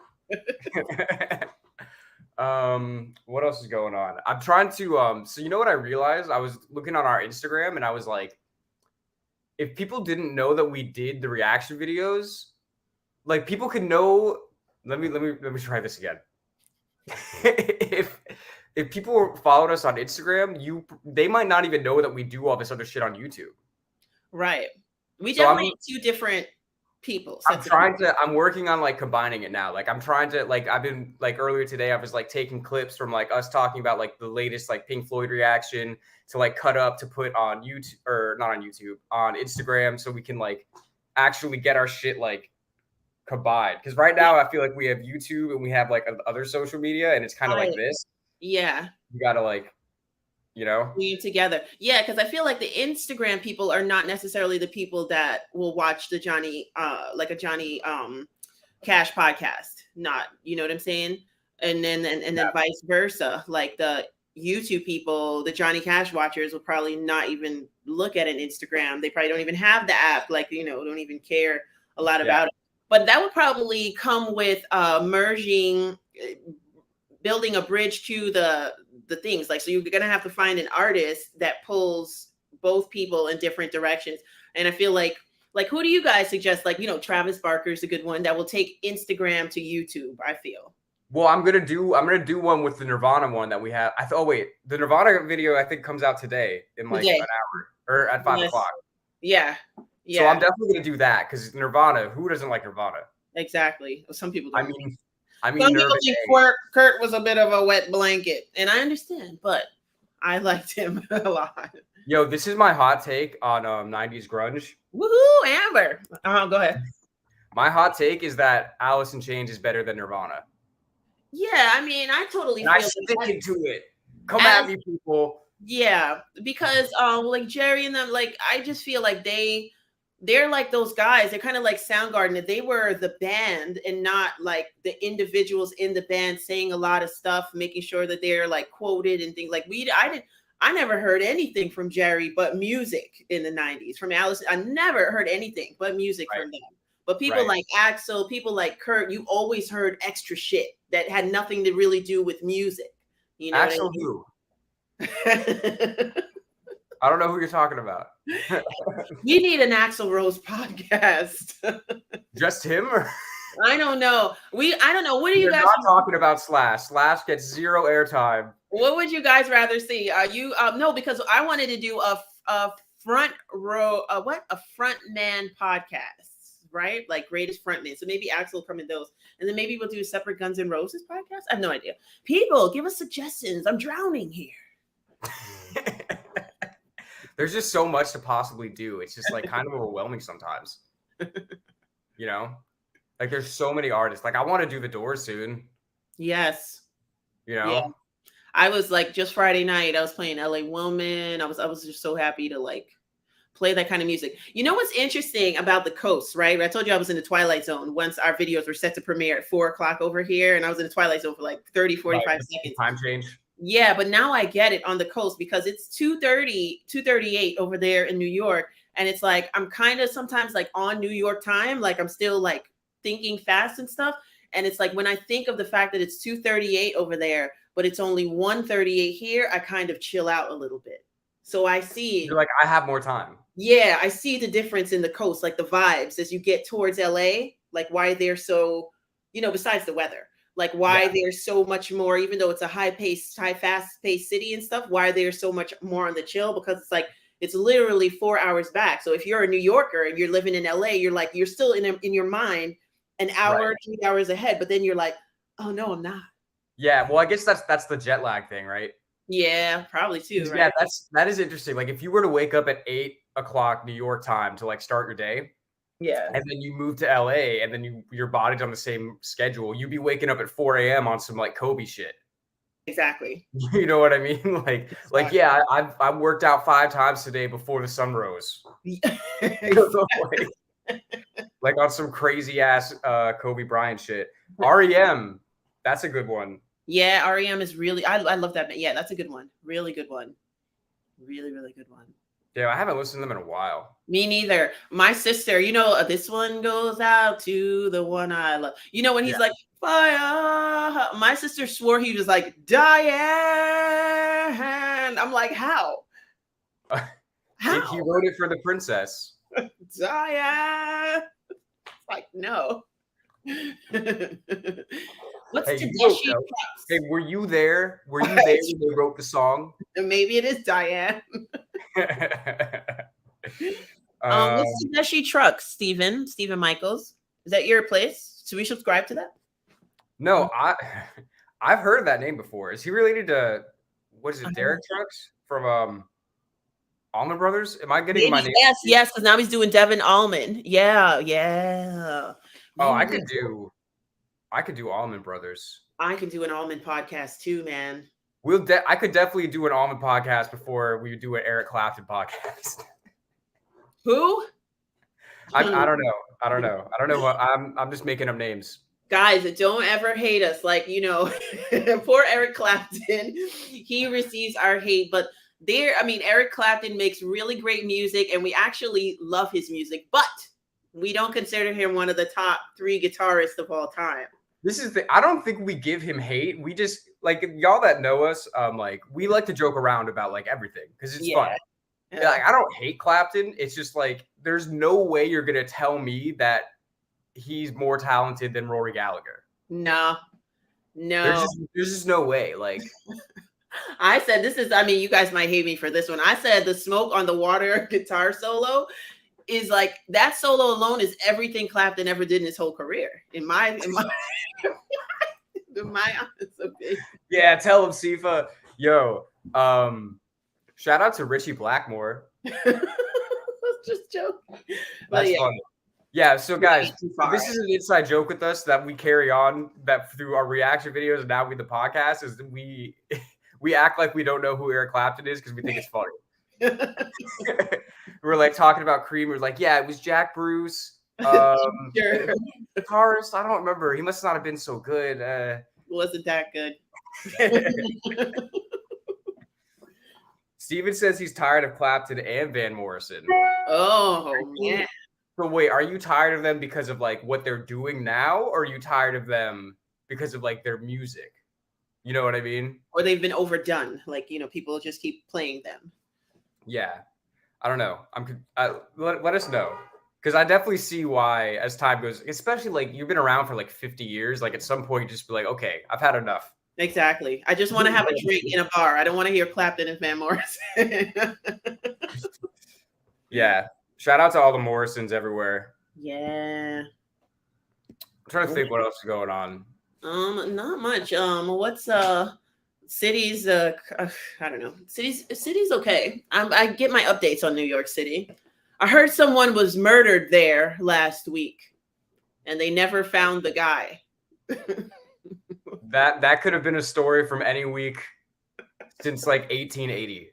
What else is going on? I'm trying to so you know what I realized? I was looking on our Instagram and I was like, if people didn't know that we did the reaction videos, like people could know. Let me try this again. if people followed us on Instagram, they might not even know that we do all this other shit on YouTube.
Right. We definitely have two different people.
I'm working on like combining it now. Like I'm trying to like, I've been like earlier today, I was like taking clips from like us talking about like the latest like Pink Floyd reaction to like cut up to put on YouTube, or not on YouTube, on Instagram. So we can like actually get our shit like combined. Cause right now I feel like we have YouTube and we have like other social media and it's kind of like this.
Yeah.
You gotta like,
we together. Yeah, because I feel like the Instagram people are not necessarily the people that will watch the Johnny Cash podcast. Not, you know what I'm saying? And then vice versa. Like the YouTube people, the Johnny Cash watchers, will probably not even look at an Instagram. They probably don't even have the app, like, don't even care a lot about it. But that would probably come with merging, building a bridge to the things. Like, so you're gonna have to find an artist that pulls both people in different directions. And I feel like who do you guys suggest? Like, Travis Barker's a good one that will take Instagram to YouTube, I feel.
Well, I'm gonna do one with the Nirvana one that we have. The Nirvana video I think comes out today in like an hour or at 5 o'clock.
Yeah.
So I'm definitely gonna do that because Nirvana. Who doesn't like Nirvana?
Exactly. Some people don't.
I mean,
some people think Kurt was a bit of a wet blanket, and I understand, but I liked him a lot.
Yo, this is my hot take on 90s grunge.
Woohoo, Amber. Go ahead.
My hot take is that Alice in Chains is better than Nirvana.
Yeah, I mean, I totally
feel sticking to it. Come at me, people.
Yeah, because like Jerry and them, like I just feel like they're like those guys. They're kind of like Soundgarden. If they were the band and not like the individuals in the band saying a lot of stuff, making sure that they're like quoted and things like I never heard anything from Jerry but music in the 90s. From Alice, I never heard anything but music from them. But people like Axl, people like Kurt, you always heard extra shit that had nothing to really do with music.
Axl who? I don't know who you're talking about.
We need an Axl Rose podcast.
Just him? Or?
I don't know. I don't know. What do you guys?
Not talking about Slash. Slash gets zero airtime.
What would you guys rather see? No, because I wanted to do a front row, a front man podcast. Right? Like greatest frontman. So maybe Axl will come in those. And then maybe we'll do a separate Guns N' Roses podcast. I have no idea. People, give us suggestions. I'm drowning here.
There's just so much to possibly do. It's just like kind of overwhelming sometimes. Like there's so many artists. Like I want to do The Doors soon.
Yes. Yeah. I was like just Friday night, I was playing LA Woman. I was just so happy to like play that kind of music. You know what's interesting about the coast, right? I told you I was in the Twilight Zone once our videos were set to premiere at 4:00 over here. And I was in the Twilight Zone for like 30, 45 seconds.
Time change.
Yeah, but now I get it on the coast because it's 2:38 over there in New York. And it's like, I'm kind of sometimes like on New York time, like I'm still like thinking fast and stuff. And it's like, when I think of the fact that it's 2:38 over there, but it's only 1:38 here, I kind of chill out a little bit. So I see.
You're like, I have more time.
Yeah, I see the difference in the coast, like the vibes as you get towards LA, like why they're so, besides the weather, like why they're so much more, even though it's a fast-paced city and stuff, why they're so much more on the chill, because it's like, it's literally 4 hours back. So if you're a New Yorker and you're living in LA, you're like, you're still in your mind an hour, 2 hours ahead, but then you're like, oh no, I'm not.
Yeah, well, I guess that's the jet lag thing, right?
Yeah, probably too. Right?
Yeah, that is interesting. Like if you were to wake up at 8 o'clock New York time to like start your day, and then you move to LA, and then your body's on the same schedule, you'd be waking up at 4 a.m. on some like Kobe shit.
Exactly.
You know what I mean? Like yeah, I've worked out 5 times today before the sun rose. Like on some crazy ass Kobe Bryant shit. REM, that's a good one.
Yeah, REM is really, I love that. Yeah, that's a good one. Really good one. Really, really good one.
Yeah, I haven't listened to them in a while.
Me neither. My sister, this one goes out to the one I love. When he's like, fire. My sister swore he was like, Diane. I'm like, how? How?
He wrote it for the princess.
Diane. Like, no. What's
Tedeschi Trucks? Hey, were you there? Were you there when they wrote the song?
Maybe it is Diane. What's Tedeschi Trucks, Stephen Michaels? Is that your place? Should we subscribe to that?
No, I've heard that name before. Is he related to what is it, Derek Trucks from Allman Brothers? Am I getting my name?
Yes, because now he's doing Devin Allman. Yeah.
Oh, I could do Allman Brothers.
I can do an Allman podcast too, man.
I could definitely do an Allman podcast before we do an Eric Clapton podcast.
Who?
I don't know. I don't know what I'm just making up names.
Guys, don't ever hate us. Like, poor Eric Clapton, he receives our hate, but Eric Clapton makes really great music and we actually love his music, but we don't consider him one of the top 3 guitarists of all time.
I don't think we give him hate. We just like y'all that know us, like we like to joke around about like everything because it's fun.
Yeah.
Like I don't hate Clapton. It's just like there's no way you're gonna tell me that he's more talented than Rory Gallagher.
No.
There's just no way. Like
I said, you guys might hate me for this one. I said the Smoke on the Water guitar solo is like that solo alone is everything Clapton ever did in his whole career. In my honest opinion. Yeah,
tell him, Sifa. Yo, shout out to Richie Blackmore.
Just joke.
That's funny. Yeah, so guys, this is an inside joke with us that we carry on that through our reaction videos and now with the podcast is that we act like we don't know who Eric Clapton is because we think it's funny. We're like talking about Cream. We're like, yeah, it was Jack Bruce. Sure. Guitarist, I don't remember. He must not have been so good.
Wasn't that good.
Steven says he's tired of Clapton and Van Morrison.
Oh, yeah.
So wait, are you tired of them because of like what they're doing now, or are you tired of them because of like their music? You know what I mean?
Or they've been overdone. Like, people just keep playing them.
Yeah. I don't know. Let us know. Because I definitely see why as time goes, especially like you've been around for like 50 years. Like at some point, you just be like, okay, I've had enough.
Exactly. I just want to have a drink in a bar. I don't want to hear Clapton and Van Morrison.
Yeah. Shout out to all the Morrisons everywhere.
Yeah.
I'm trying to think what else is going on.
Not much. What's cities? I don't know. City's okay. I get my updates on New York City. I heard someone was murdered there last week, and they never found the guy.
That could have been a story from any week since like 1880.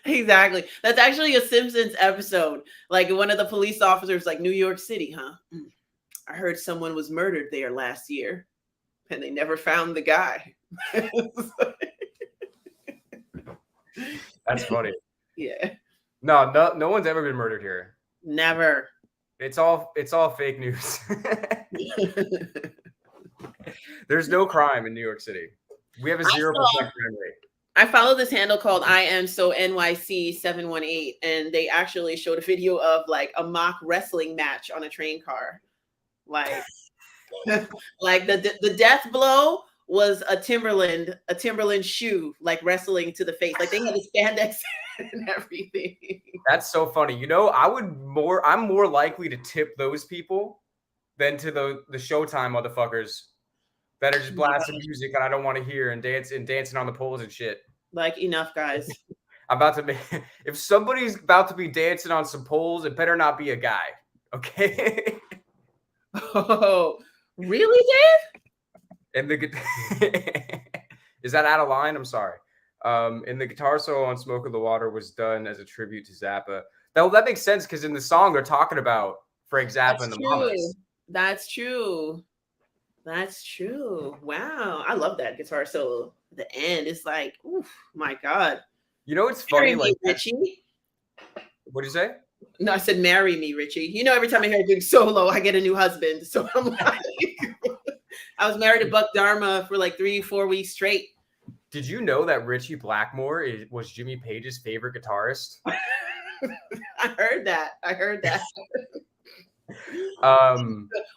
Exactly. That's actually a Simpsons episode. Like one of the police officers, like, New York City, huh? I heard someone was murdered there last year, and they never found the guy.
That's funny.
Yeah.
No one's ever been murdered here.
Never.
It's all fake news. There's no crime in New York City. We have a 0% crime rate.
I follow this handle called I am so NYC 718, and they actually showed a video of like a mock wrestling match on a train car. Like, like the death blow was a Timberland shoe, like wrestling to the face. Like they had the spandex and everything.
That's so funny. I'm more likely to tip those people than to the Showtime motherfuckers that are just blasting music and I don't want to hear and dancing on the poles and shit.
Like, enough, guys.
If somebody's about to be dancing on some poles, it better not be a guy. Okay.
Oh, really, Dave?
Is that out of line? I'm sorry. And the guitar solo on Smoke of the Water was done as a tribute to Zappa. That makes sense because in the song they're talking about Frank Zappa and the Mamas.
That's true. Wow. I love that guitar solo. The end is like, oof, my God.
It's funny. Like,
Richie.
What'd you say?
No, I said, marry me, Richie. Every time I hear a solo, I get a new husband. So I'm like, I was married to Buck Dharma for like 3-4 weeks straight.
Did you know that Richie Blackmore was Jimmy Page's favorite guitarist?
I heard that.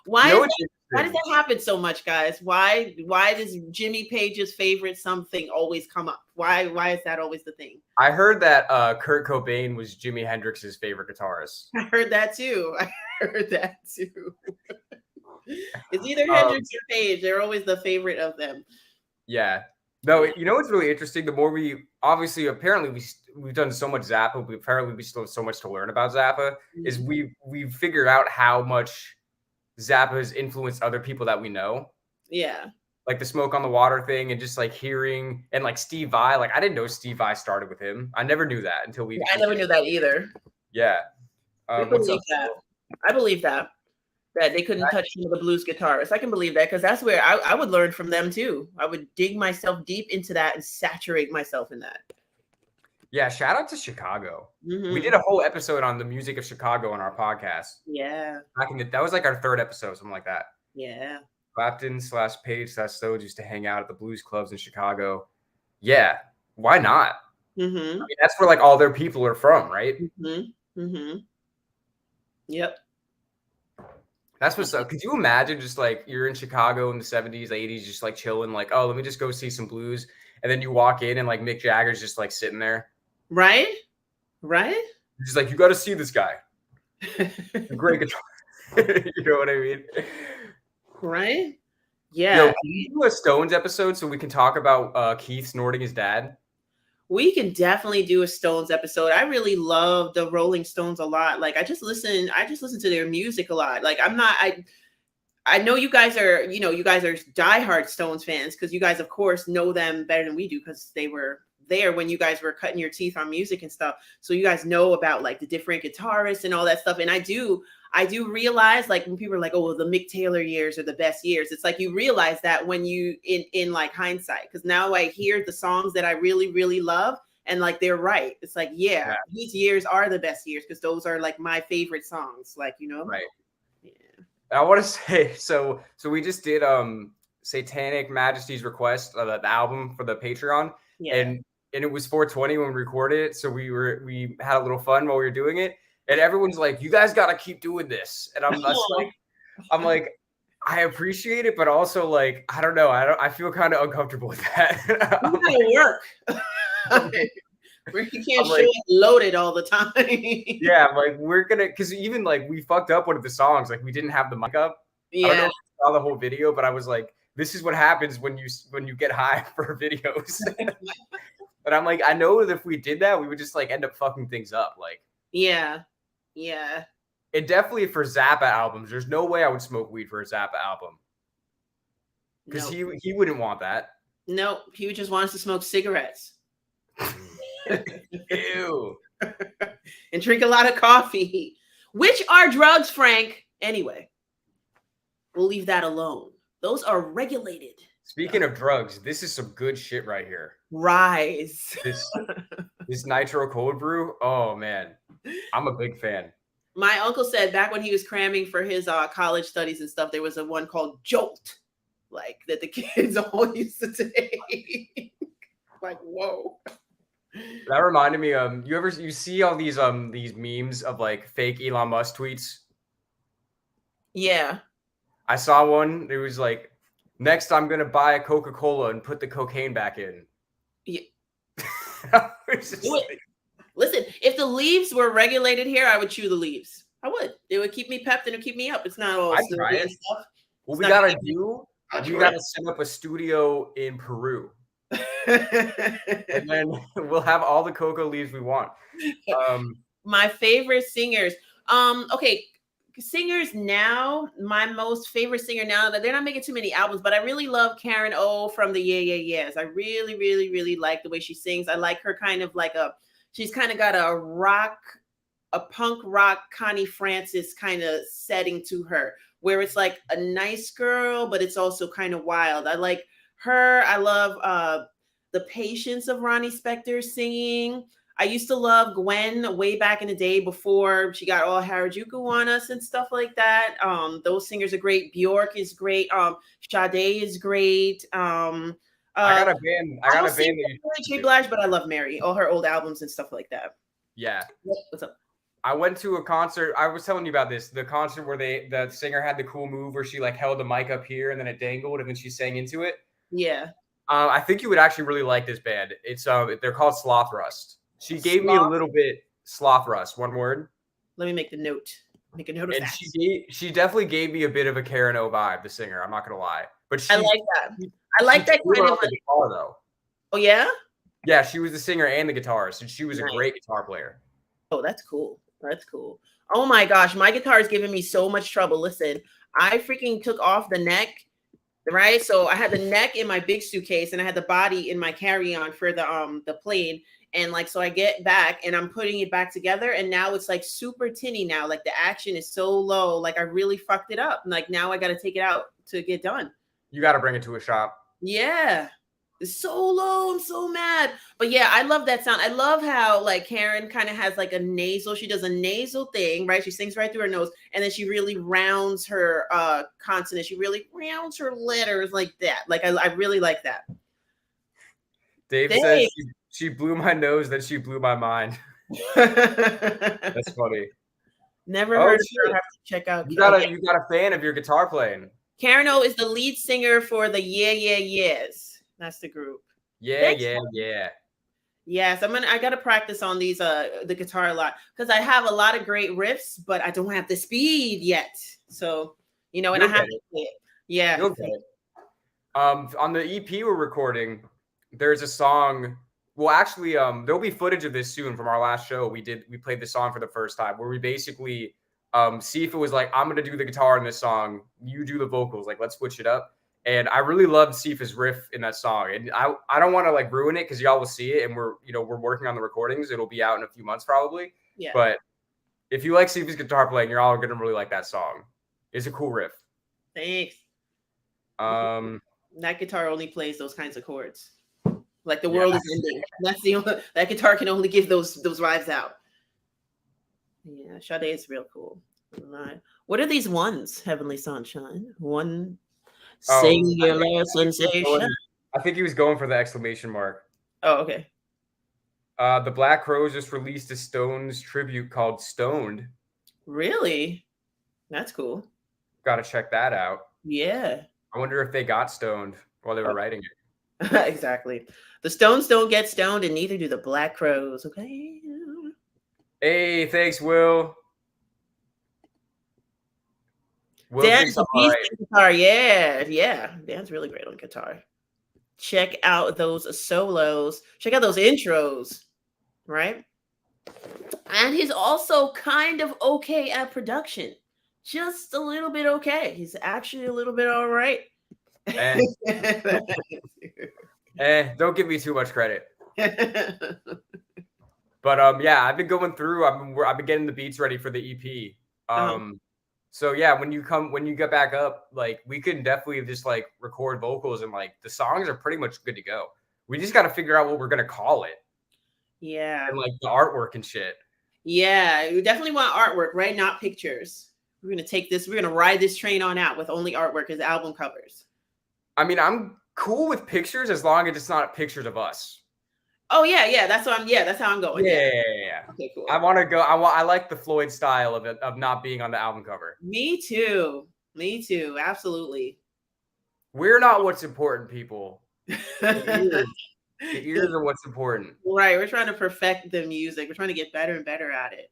Why does that happen so much, guys? Why does Jimmy Page's favorite something always come up? Why is that always the thing?
I heard that Kurt Cobain was Jimi Hendrix's favorite guitarist.
I heard that too. It's either Hendrix or Page. They're always the favorite of them.
Yeah. No, what's really interesting? The more apparently we've done so much Zappa. We still have so much to learn about Zappa. Mm-hmm. Is we've figured out how much Zappa has influenced other people that we know.
Yeah.
Like the Smoke on the Water thing and just like hearing and like Steve Vai. Like I didn't know Steve Vai started with him. I never knew that until I
never knew that either.
Yeah.
I believe that. that they couldn't touch some of the blues guitarists. I can believe that because that's where I would learn from them too. I would dig myself deep into that and saturate myself in that.
Yeah, shout out to Chicago.
Mm-hmm.
We did a whole episode on the music of Chicago on our podcast.
Yeah.
That was like our 3rd episode, something like that.
Yeah.
Clapton / Page / Stowe used to hang out at the blues clubs in Chicago. Yeah, why not?
Mm-hmm.
I mean, that's where like all their people are from, right?
Mm-hmm. Mm-hmm. Yep.
That's what's up. Could you imagine just like you're in Chicago in the 70s, 80s, just like chilling, like, oh, let me just go see some blues. And then you walk in and like Mick Jagger's just like sitting there.
Right? Right?
He's like, you got to see this guy. Great guitar. You know what I mean?
Right? Yeah.
Yo, can you do a Stones episode so we can talk about Keith snorting his dad?
We can definitely do a Stones episode. I really love the Rolling Stones a lot. Like I just listen to their music a lot. Like I know you guys are, you guys are diehard Stones fans because you guys, of course, know them better than we do because they were there when you guys were cutting your teeth on music and stuff. So you guys know about like the different guitarists and all that stuff. And I do realize like when people are like, oh, well, the Mick Taylor years are the best years. It's like you realize that when you in like hindsight, because now I hear the songs that I really, really love. And like they're right. It's like, yeah, these years are the best years because those are like my favorite songs. Like,
Right.
Yeah.
I want to say so we just did Satanic Majesty's Request, the album for the Patreon.
Yeah.
And it was 420 when we recorded it. So we had a little fun while we were doing it. And everyone's like, you guys got to keep doing this. And I'm like, I appreciate it, but also like, I don't know. I feel kind of uncomfortable with that.
It work. You can't show it loaded all the time.
Yeah, like we're gonna, because even like we fucked up one of the songs, like we didn't have the mic up.
Yeah.
I don't know if you saw the whole video, but I was like, this is what happens when you get high for videos. But I'm like, I know that if we did that, we would just like end up fucking things up. Like,
yeah.
And definitely for Zappa albums, there's no way I would smoke weed for a Zappa album. Because he wouldn't want that.
No, he would just want us to smoke cigarettes.
Ew.
And drink a lot of coffee. Which are drugs, Frank? Anyway, we'll leave that alone. Those are regulated.
Speaking of drugs, this is some good shit right here.
Rise.
This nitro cold brew. Oh man, I'm a big fan.
My uncle said back when he was cramming for his college studies and stuff, there was a one called Jolt, like that the kids all used to take. Like, whoa.
That reminded me, you see all these memes of like fake Elon Musk tweets?
Yeah.
I saw one. It was like, next I'm gonna buy a Coca-Cola and put the cocaine back in.
Yeah.
Like,
listen, if the leaves were regulated here, I would chew the leaves. I would. It would keep me pepped and it would keep me up. It's not all
try it.
Stuff.
What we gotta do, we gotta set up a studio in Peru. And then we'll have all the cocoa leaves we want.
My favorite singers. Okay, singers now. My most favorite singer now, that they're not making too many albums, but I really love Karen O from the Yeah Yeah Yeahs. I really, really, really like the way she sings. I like her kind of like she's kind of got a punk rock Connie Francis kind of setting to her, where it's like a nice girl, but it's also kind of wild. I like her. I love the patience of Ronnie Spector singing. I used to love Gwen way back in the day before she got all Harajuku on us and stuff like that. Those singers are great. Bjork is great. Sade is great.
I got a band. I got a band.
Jay Blige, but I love Mary. All her old albums and stuff like that.
Yeah.
What's up?
I went to a concert. I was telling you about this. The concert where the singer had the cool move where she like held the mic up here and then it dangled and then she sang into it.
Yeah.
I think you would actually really like this band. It's they're called Sloth Rust. She gave me a little bit Sloth Rust. One word.
Let me make the note. Make a note of that.
She definitely gave me a bit of a Karen O vibe. The singer. I'm not gonna lie, but
I like that. I like that kind of
guitar though.
Oh yeah.
Yeah, she was the singer and the guitarist, and she was a great guitar player.
Oh, that's cool. That's cool. Oh my gosh, my guitar is giving me so much trouble. Listen, I freaking took off the neck, right? So I had the neck in my big suitcase and I had the body in my carry-on for the plane. And like, so I get back and I'm putting it back together, and now it's like super tinny now. Like the action is so low. Like I really fucked it up. Like now I got to take it out to get done.
You got to bring it to a shop.
Yeah. It's so low. I'm so mad. But yeah, I love that sound. I love how like Karen kind of has like a nasal. She does a nasal thing, right? She sings right through her nose, and then she really rounds her consonant. She really rounds her letters like that. Like I really like that.
Dave says she blew my nose, then she blew my mind. That's funny.
Never heard of her. I have to check out.
You got a fan of your guitar playing.
Karen O is the lead singer for the Yeah Yeah Yeahs. That's the group.
Yeah.
Yes, I gotta practice on these the guitar a lot, because I have a lot of great riffs, but I don't have the speed yet. So, you know, and I have to play it. Yeah.
You'll get it. On the EP we're recording, there's a song. Well, actually, there'll be footage of this soon from our last show. We played the song for the first time, where we basically Sifa was like, I'm gonna do the guitar in this song, you do the vocals, like let's switch it up. And I really loved Sifa's riff in that song. And I don't want to like ruin it, because y'all will see it, and we're working on the recordings. It'll be out in a few months probably.
Yeah.
But if you like Sifa's guitar playing, you're all gonna really like that song. It's a cool riff.
Thanks. That guitar only plays those kinds of chords. Like the world is ending. That's the only, that guitar can only give those vibes out. Yeah, Sade is real cool. Right. What are these ones? Heavenly Sunshine. One singular sensation.
I think he was going for the exclamation mark.
Oh, okay.
The Black Crowes just released a Stones tribute called Stoned.
Really? That's cool.
Got to check that out.
Yeah.
I wonder if they got stoned while they were writing it.
Exactly. The Stones don't get stoned, and neither do the Black Crowes. Okay.
Hey, thanks, Will.
Dan's a piece of guitar. Yeah. Dan's really great on guitar. Check out those solos. Check out those intros. Right? And he's also kind of okay at production. Just a little bit okay. He's actually a little bit all right.
Don't give me too much credit. But yeah, I've been going through. I've been getting the beats ready for the EP. So yeah, when you get back up, like we can definitely just like record vocals, and like the songs are pretty much good to go. We just got to figure out what we're gonna call it.
Yeah.
And like the artwork and shit.
Yeah, you definitely want artwork, right? Not pictures. We're gonna ride this train on out with only artwork as album covers.
I mean, I'm cool with pictures as long as it's not pictures of us.
Oh yeah, that's what that's how I'm going.
Yeah.
Okay, cool.
I like the Floyd style of it, of not being on the album cover.
Me too. Absolutely.
We're not what's important, people. The ears are what's important.
Right. We're trying to perfect the music. We're trying to get better and better at it.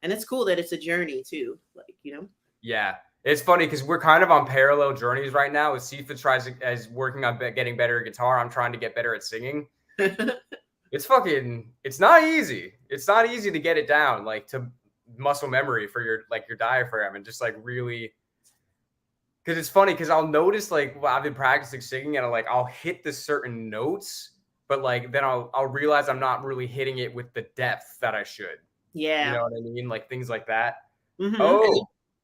And it's cool that it's a journey too. Like, you know? Yeah.
It's funny because we're kind of on parallel journeys right now. As Sifa as working on getting better at guitar, I'm trying to get better at singing. It's not easy. It's not easy to get it down, like to muscle memory for your diaphragm, and just like really, because it's funny because I'll notice like I've been practicing singing, and I'll hit the certain notes, but like then I'll realize I'm not really hitting it with the depth that I should.
Yeah.
You know what I mean? Like things like that.
Mm-hmm.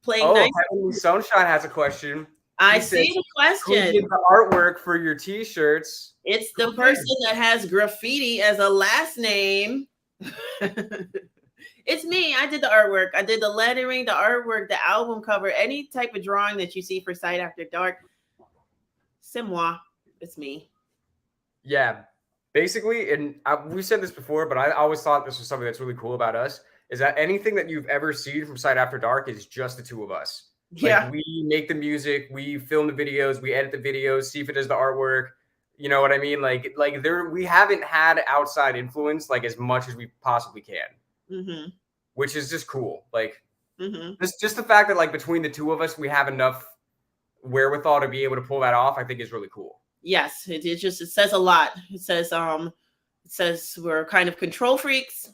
Nice. Heavenly Sunshine has a question.
I see the question.
Who did the artwork for your t-shirts?
It's the person that has graffiti as a last name. It's me. I did the artwork. I did the lettering, the artwork, the album cover, any type of drawing that you see for Sight After Dark. C'est moi. It's me.
Yeah. Basically, and we've said this before, but I always thought this was something that's really cool about us, is that anything that you've ever seen from Sight After Dark is just the two of us. Like, we make the music, we film the videos, we edit the videos, Sifa does the artwork. You know what I mean? Like we haven't had outside influence like as much as we possibly can, which is just cool. Like, just the fact that like between the two of us, we have enough wherewithal to be able to pull that off, I think is really cool.
Yes, it says a lot. It says we're kind of control freaks.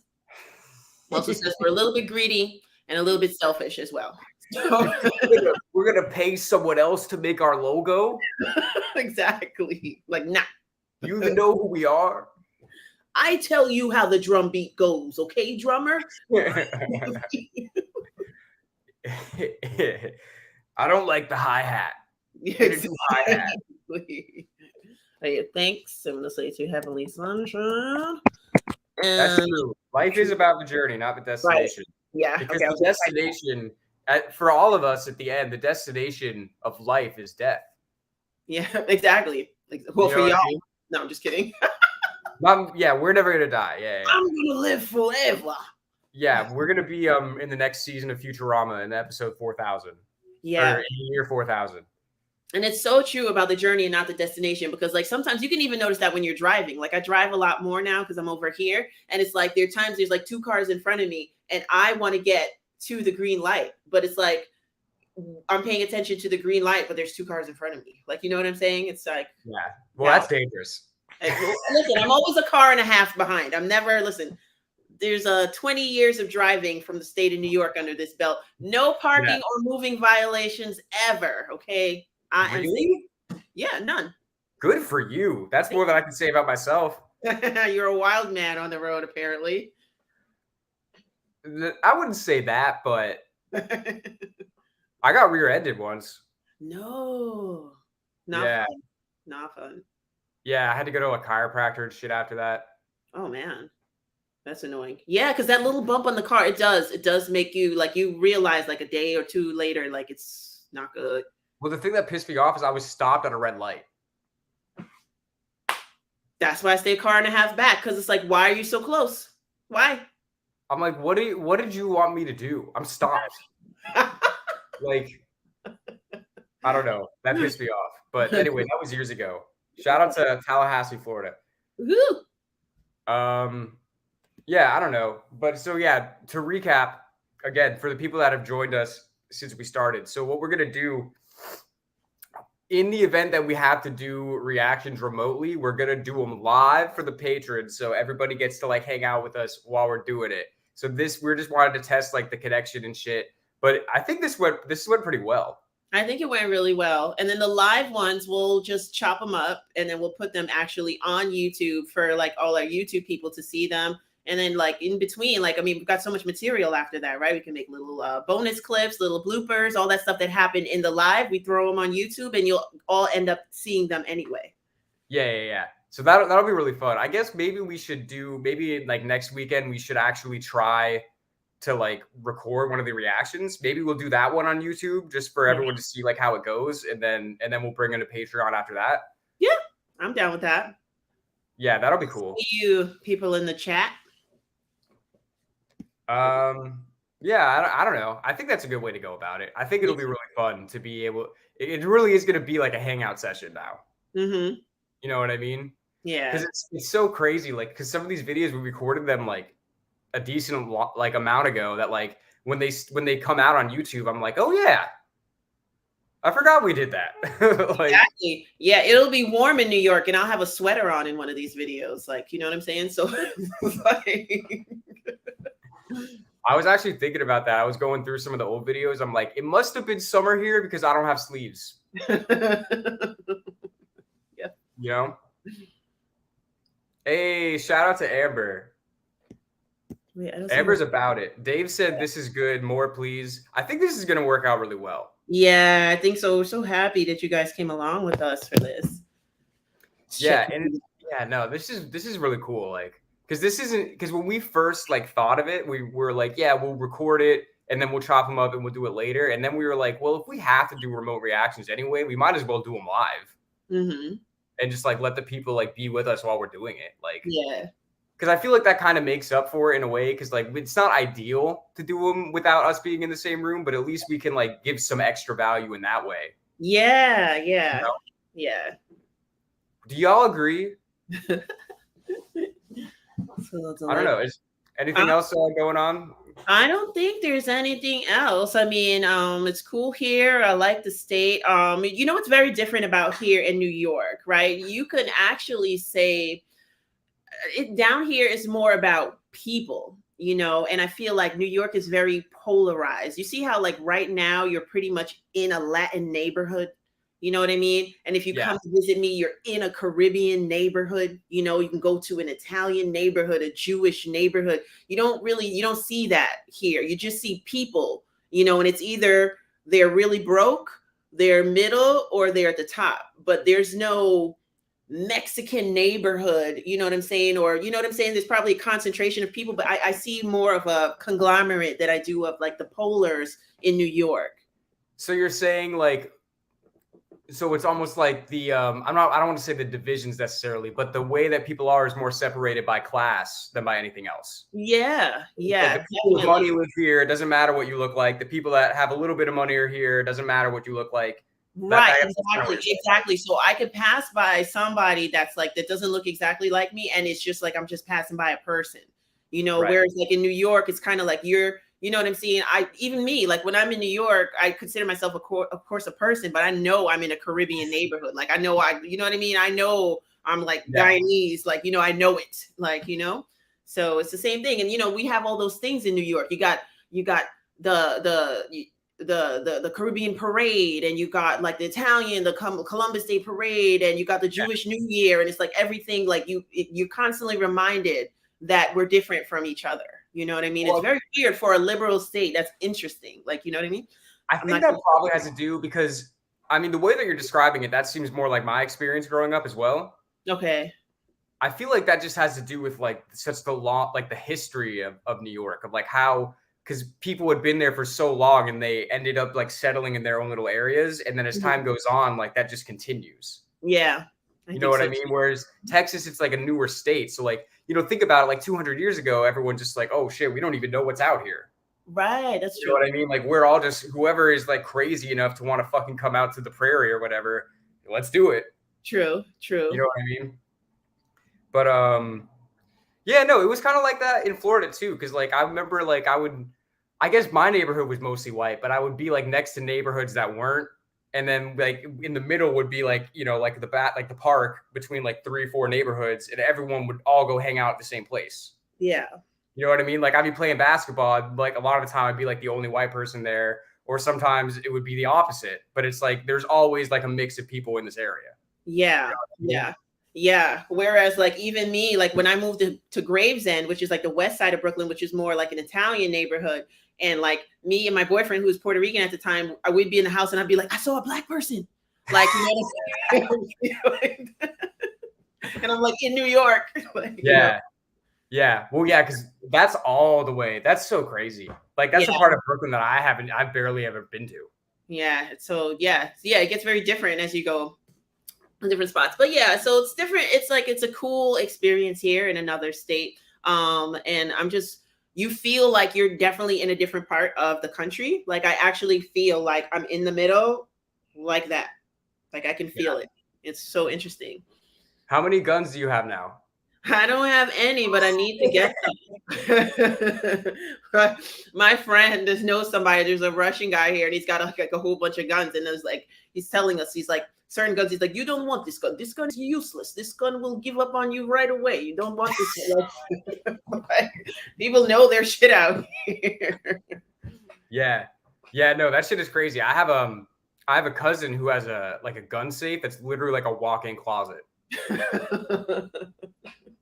It also says we're a little bit greedy and a little bit selfish as well.
We're gonna pay someone else to make our logo.
Exactly. Like, nah.
You even know who we are?
I tell you how the drum beat goes, okay, drummer?
I don't like the hi-hat. Hit it to hi-hat.
Exactly. Hey, thanks. I'm gonna say to Heavenly Sunshine.
That's
And
true. Life is about the journey, not the
right.
destination.
Yeah.
Because
Okay.
the destination, for all of us at the end, the destination of life is death.
Yeah, exactly. Well,
You
for
know what
y'all.
I mean?
No, I'm just kidding.
Yeah, we're never gonna die. Yeah, yeah.
I'm gonna live forever.
Yeah, we're gonna be in the next season of Futurama in episode 4000. Or
Yeah.
in year 4000.
And it's so true about the journey and not the destination, because like sometimes you can even notice that when you're driving. Like I drive a lot more now because I'm over here, and it's like there are times there's like two cars in front of me and I want to get to the green light, but it's like I'm paying attention to the green light, but there's two cars in front of me. Like, you know what I'm saying? It's like,
Yeah. Well, that's dangerous.
Listen, I'm always a car and a half behind. I'm never, listen, there's 20 years of driving from the state of New York under this belt. No parking or moving violations ever. Okay.
Really?
Yeah, none.
Good for you. That's more than I can say about myself.
You're a wild man on the road, apparently.
I wouldn't say that, but I got rear-ended once.
No. Not fun. Not fun.
Yeah, I had to go to a chiropractor and shit after that.
Oh man. That's annoying. Yeah, because that little bump on the car, it does make you like, you realize like a day or two later, like it's not good.
Well, the thing that pissed me off is I was stopped at a red light.
That's why I stay a car and a half back, because it's like, why are you so close? Why?
I'm like, what did you want me to do? I'm stopped. Like, I don't know. That pissed me off. But anyway, that was years ago. Shout out to Tallahassee, Florida.
Woo!
Yeah, I don't know. But so yeah, to recap again for the people that have joined us since we started. So what we're gonna do in the event that we have to do reactions remotely, we're gonna do them live for the patrons, so everybody gets to like hang out with us while we're doing it. So we're just wanted to test like the connection and shit. But I think this went pretty well.
I think it went really well. And then the live ones, we'll just chop them up and then we'll put them actually on YouTube for like all our YouTube people to see them. And then like in between, like, I mean, we've got so much material after that, right? We can make little bonus clips, little bloopers, all that stuff that happened in the live. We throw them on YouTube and you'll all end up seeing them anyway.
Yeah. So that'll be really fun. I guess maybe we should maybe like next weekend, we should actually try to like record one of the reactions. Maybe we'll do that one on YouTube just for everyone to see like how it goes. And then we'll bring in a Patreon after that.
Yeah, I'm down with that.
Yeah, that'll be cool.
See you people in the chat.
Yeah, I don't know. I think that's a good way to go about it. I think it'll be really fun to be able, it really is going to be like a hangout session now.
Mm-hmm.
You know what I mean?
Yeah.
Because it's so crazy. Like, because some of these videos, we recorded them like a decent like amount ago that like when they come out on YouTube, I'm like, oh yeah, I forgot we did that. Like,
exactly. Yeah, it'll be warm in New York and I'll have a sweater on in one of these videos. Like, you know what I'm saying? So like...
I was actually thinking about that. I was going through some of the old videos. I'm like, it must have been summer here because I don't have sleeves.
Yeah.
You know? Hey, shout out to Amber.
Wait,
Amber's about it. Dave said, this is good. More, please. I think this is going to work out really well.
Yeah, I think so. We're so happy that you guys came along with us for this.
Yeah, this is really cool. Like, because when we first like thought of it, we were like, yeah, we'll record it and then we'll chop them up and we'll do it later. And then we were like, well, if we have to do remote reactions anyway, we might as well do them live.
Mm-hmm.
And just like let the people like be with us while we're doing it. Like,
yeah.
Because I feel like that kind of makes up for it in a way. Because like it's not ideal to do them without us being in the same room, but at least we can like give some extra value in that way.
Yeah.
You know?
Yeah.
Do y'all agree?
So
I don't know. Is anything else going on?
I don't think there's anything else. I mean, it's cool here. I like the state. You know what's very different about here in New York, right? You can actually say it down here is more about people, you know, and I feel like New York is very polarized. You see how like right now you're pretty much in a Latin neighborhood You know what I mean? And if you
Yeah.
come to visit me, you're in a Caribbean neighborhood. You know, you can go to an Italian neighborhood, a Jewish neighborhood. You don't see that here. You just see people, you know, and it's either they're really broke, they're middle, or they're at the top. But there's no Mexican neighborhood, you know what I'm saying? Or, you know what I'm saying? There's probably a concentration of people, but I see more of a conglomerate that I do of like the polars in New York.
So you're saying like, so it's almost like the I don't want to say the divisions necessarily, but the way that people are is more separated by class than by anything else.
Yeah,
Like
yeah,
the people with
definitely.
money live here. It doesn't matter what you look like. The people that have a little bit of money are here. It doesn't matter what you look like.
Right,
That's kind of what
exactly,
you're saying.
exactly. So I could pass by somebody that's like that doesn't look exactly like me, and it's just like I'm just passing by a person, you know.
Right.
Whereas like in New York, it's kind of like you know what I'm saying. I even me like when I'm in New York, I consider myself of course a person, but I know I'm in a Caribbean neighborhood. Like I know you know what I mean. I know I'm like
Yeah.
Guyanese, like you know I know it, like you know. So it's the same thing, and you know we have all those things in New York. You got the Caribbean parade, and you got like the Italian, the Columbus Day parade, and you got the Jewish New Year, and it's like everything like you're constantly reminded that we're different from each other. You know what I mean? It's
Well,
very weird for a liberal state. That's interesting. Like, you know what I mean?
I
I'm
think
not
that probably has to do because I mean the way that you're describing it, that seems more like my experience growing up as well.
okay.
I feel like that just has to do with like such the law, like the history of New York, of like how because people had been there for so long and they ended up like settling in their own little areas, and then as
Mhm.
time goes on, like that just continues.
Yeah, I
You know
think
what I
so
mean?
too.
Whereas Texas, it's like a newer state, so like think about it, like 200 years ago, everyone just like, oh shit, we don't even know what's out here.
Right, that's
You know what
true.
I mean? Like we're all just whoever is like crazy enough to want to fucking come out to the prairie or whatever, let's do it.
True,
You
true.
know what I mean? But yeah, no, it was kind of like that in Florida too. Cause like I remember like I guess my neighborhood was mostly white, but I would be like next to neighborhoods that weren't. And then like in the middle would be like, like like the park between like 3 or 4 neighborhoods, and everyone would all go hang out at the same place.
Yeah.
You know what I mean? Like I'd be playing basketball, like a lot of the time I'd be like the only white person there, or sometimes it would be the opposite. But it's like there's always like a mix of people in this area.
Yeah,
You know what I mean?
yeah, yeah. Whereas, like, even me, like, when I moved to Gravesend, which is like the west side of Brooklyn, which is more like an Italian neighborhood, and like me and my boyfriend, who was Puerto Rican at the time, we'd be in the house and I'd be like, I saw a black person, like, you know, and I'm like in New York, like, you know,
Yeah. Yeah. Well, yeah, because that's all the way. That's so crazy. Like that's
yeah,
a part of Brooklyn that I've barely ever been to.
yeah. So yeah, it gets very different as you go in different spots. But yeah, so it's different. It's like it's a cool experience here in another state. And you feel like you're definitely in a different part of the country. Like I actually feel like I'm in the middle, like that. Like I can
Yeah.
feel it. It's so interesting.
How many guns do you have now?
I don't have any, but I need to get them. My friend just knows somebody. There's a Russian guy here, and he's got like a whole bunch of guns. And there's like he's telling us, he's like certain guns. He's like, you don't want this gun. This gun is useless. This gun will give up on you right away. You don't want this. Like, people know their shit out here.
Yeah. Yeah, no, that shit is crazy. I have a cousin who has a gun safe that's literally like a walk-in closet.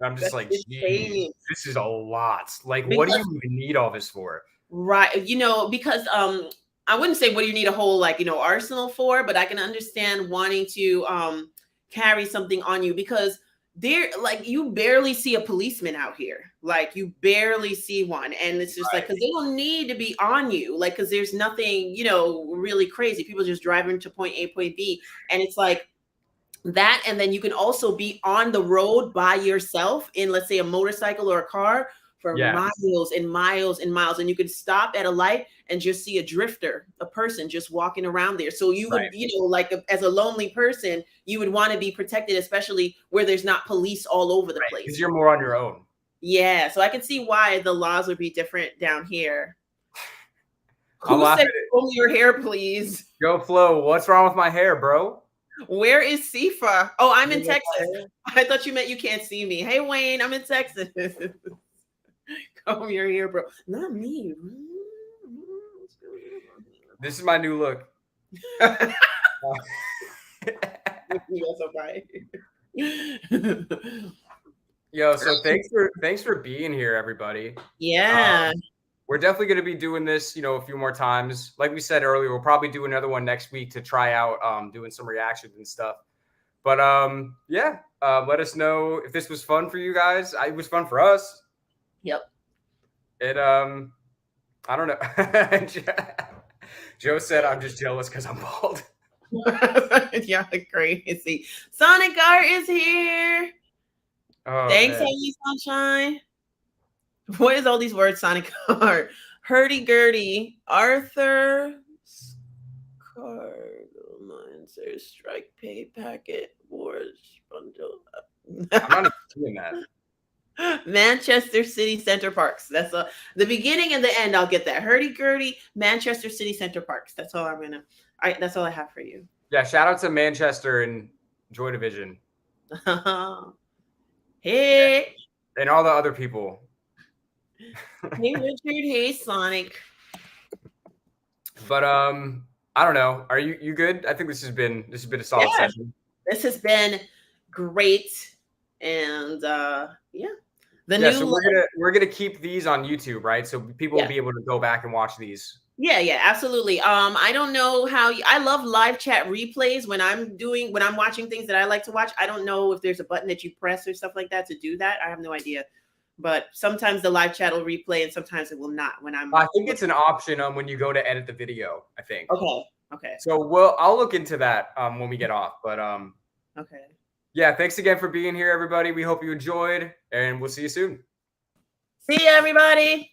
I'm just
That's
like, geez,
insane.
this is a lot. Like, what do
Because
you even need all this for?
right, because I wouldn't say what do you need a whole like, arsenal for, but I can understand wanting to carry something on you because there like you barely see a policeman out here. Like you barely see one. And it's just like
Right.
because they don't need to be on you, like because there's nothing, really crazy. People just driving to point A, point B. And it's like that, and then you can also be on the road by yourself in, let's say, a motorcycle or a car for
Yeah.
miles and miles and miles, and you can stop at a light and just see a drifter, a person just walking around there. So you would,
Right.
like as a lonely person, you would want to be protected, especially where there's not police all over the
Right. Because
place.
you're more on your own.
Yeah, so I can see why the laws would be different down here.
I'm
Who said
laughing at
comb your hair, please?
Yo, Flo, what's wrong with my hair, bro?
Where is Sifa? Oh, I'm
You
in
don't like
Texas.
my hair?
I thought you meant you can't see me. Hey, Wayne, I'm in Texas. Comb your hair, bro. Not me.
This is my new look.
Bye.
Yo, so thanks for being here, everybody.
Yeah.
We're definitely going to be doing this, a few more times. Like we said earlier, we'll probably do another one next week to try out doing some reactions and stuff. But yeah, let us know if this was fun for you guys. It was fun for us.
Yep.
It I don't know. Joe said I'm just jealous because I'm bald.
Yeah, crazy. Sonic Art is here.
Oh,
Thanks,
man.
Amy Sunshine. What is all these words, Sonic Art? Hurdy-gurdy. Arthur. Cargo Miner. Strike pay packet. Wars bundle.
I'm not doing that.
Manchester City Center Parks. That's the beginning and the end. I'll get that. Hurdy-gurdy. Manchester City Center Parks. That's all that's all I have for you.
Yeah, shout out to Manchester and Joy Division.
Hey.
And all the other people.
Hey, Richard. Hey, Sonic.
But I don't know. Are you good? I think this has been a solid session.
This has been great. And yeah.
So we're gonna keep these on YouTube, right? So people will be able to go back and watch these.
Yeah, absolutely. I don't know how I love live chat replays when I'm watching things that I like to watch. I don't know if there's a button that you press or stuff like that to do that. I have no idea. But sometimes the live chat will replay and sometimes it will not
I think it's an option when you go to edit the video, I think.
Okay.
So I'll look into that when we get off. But
okay.
Yeah, thanks again for being here, everybody. We hope you enjoyed, and we'll see you soon.
See you, everybody.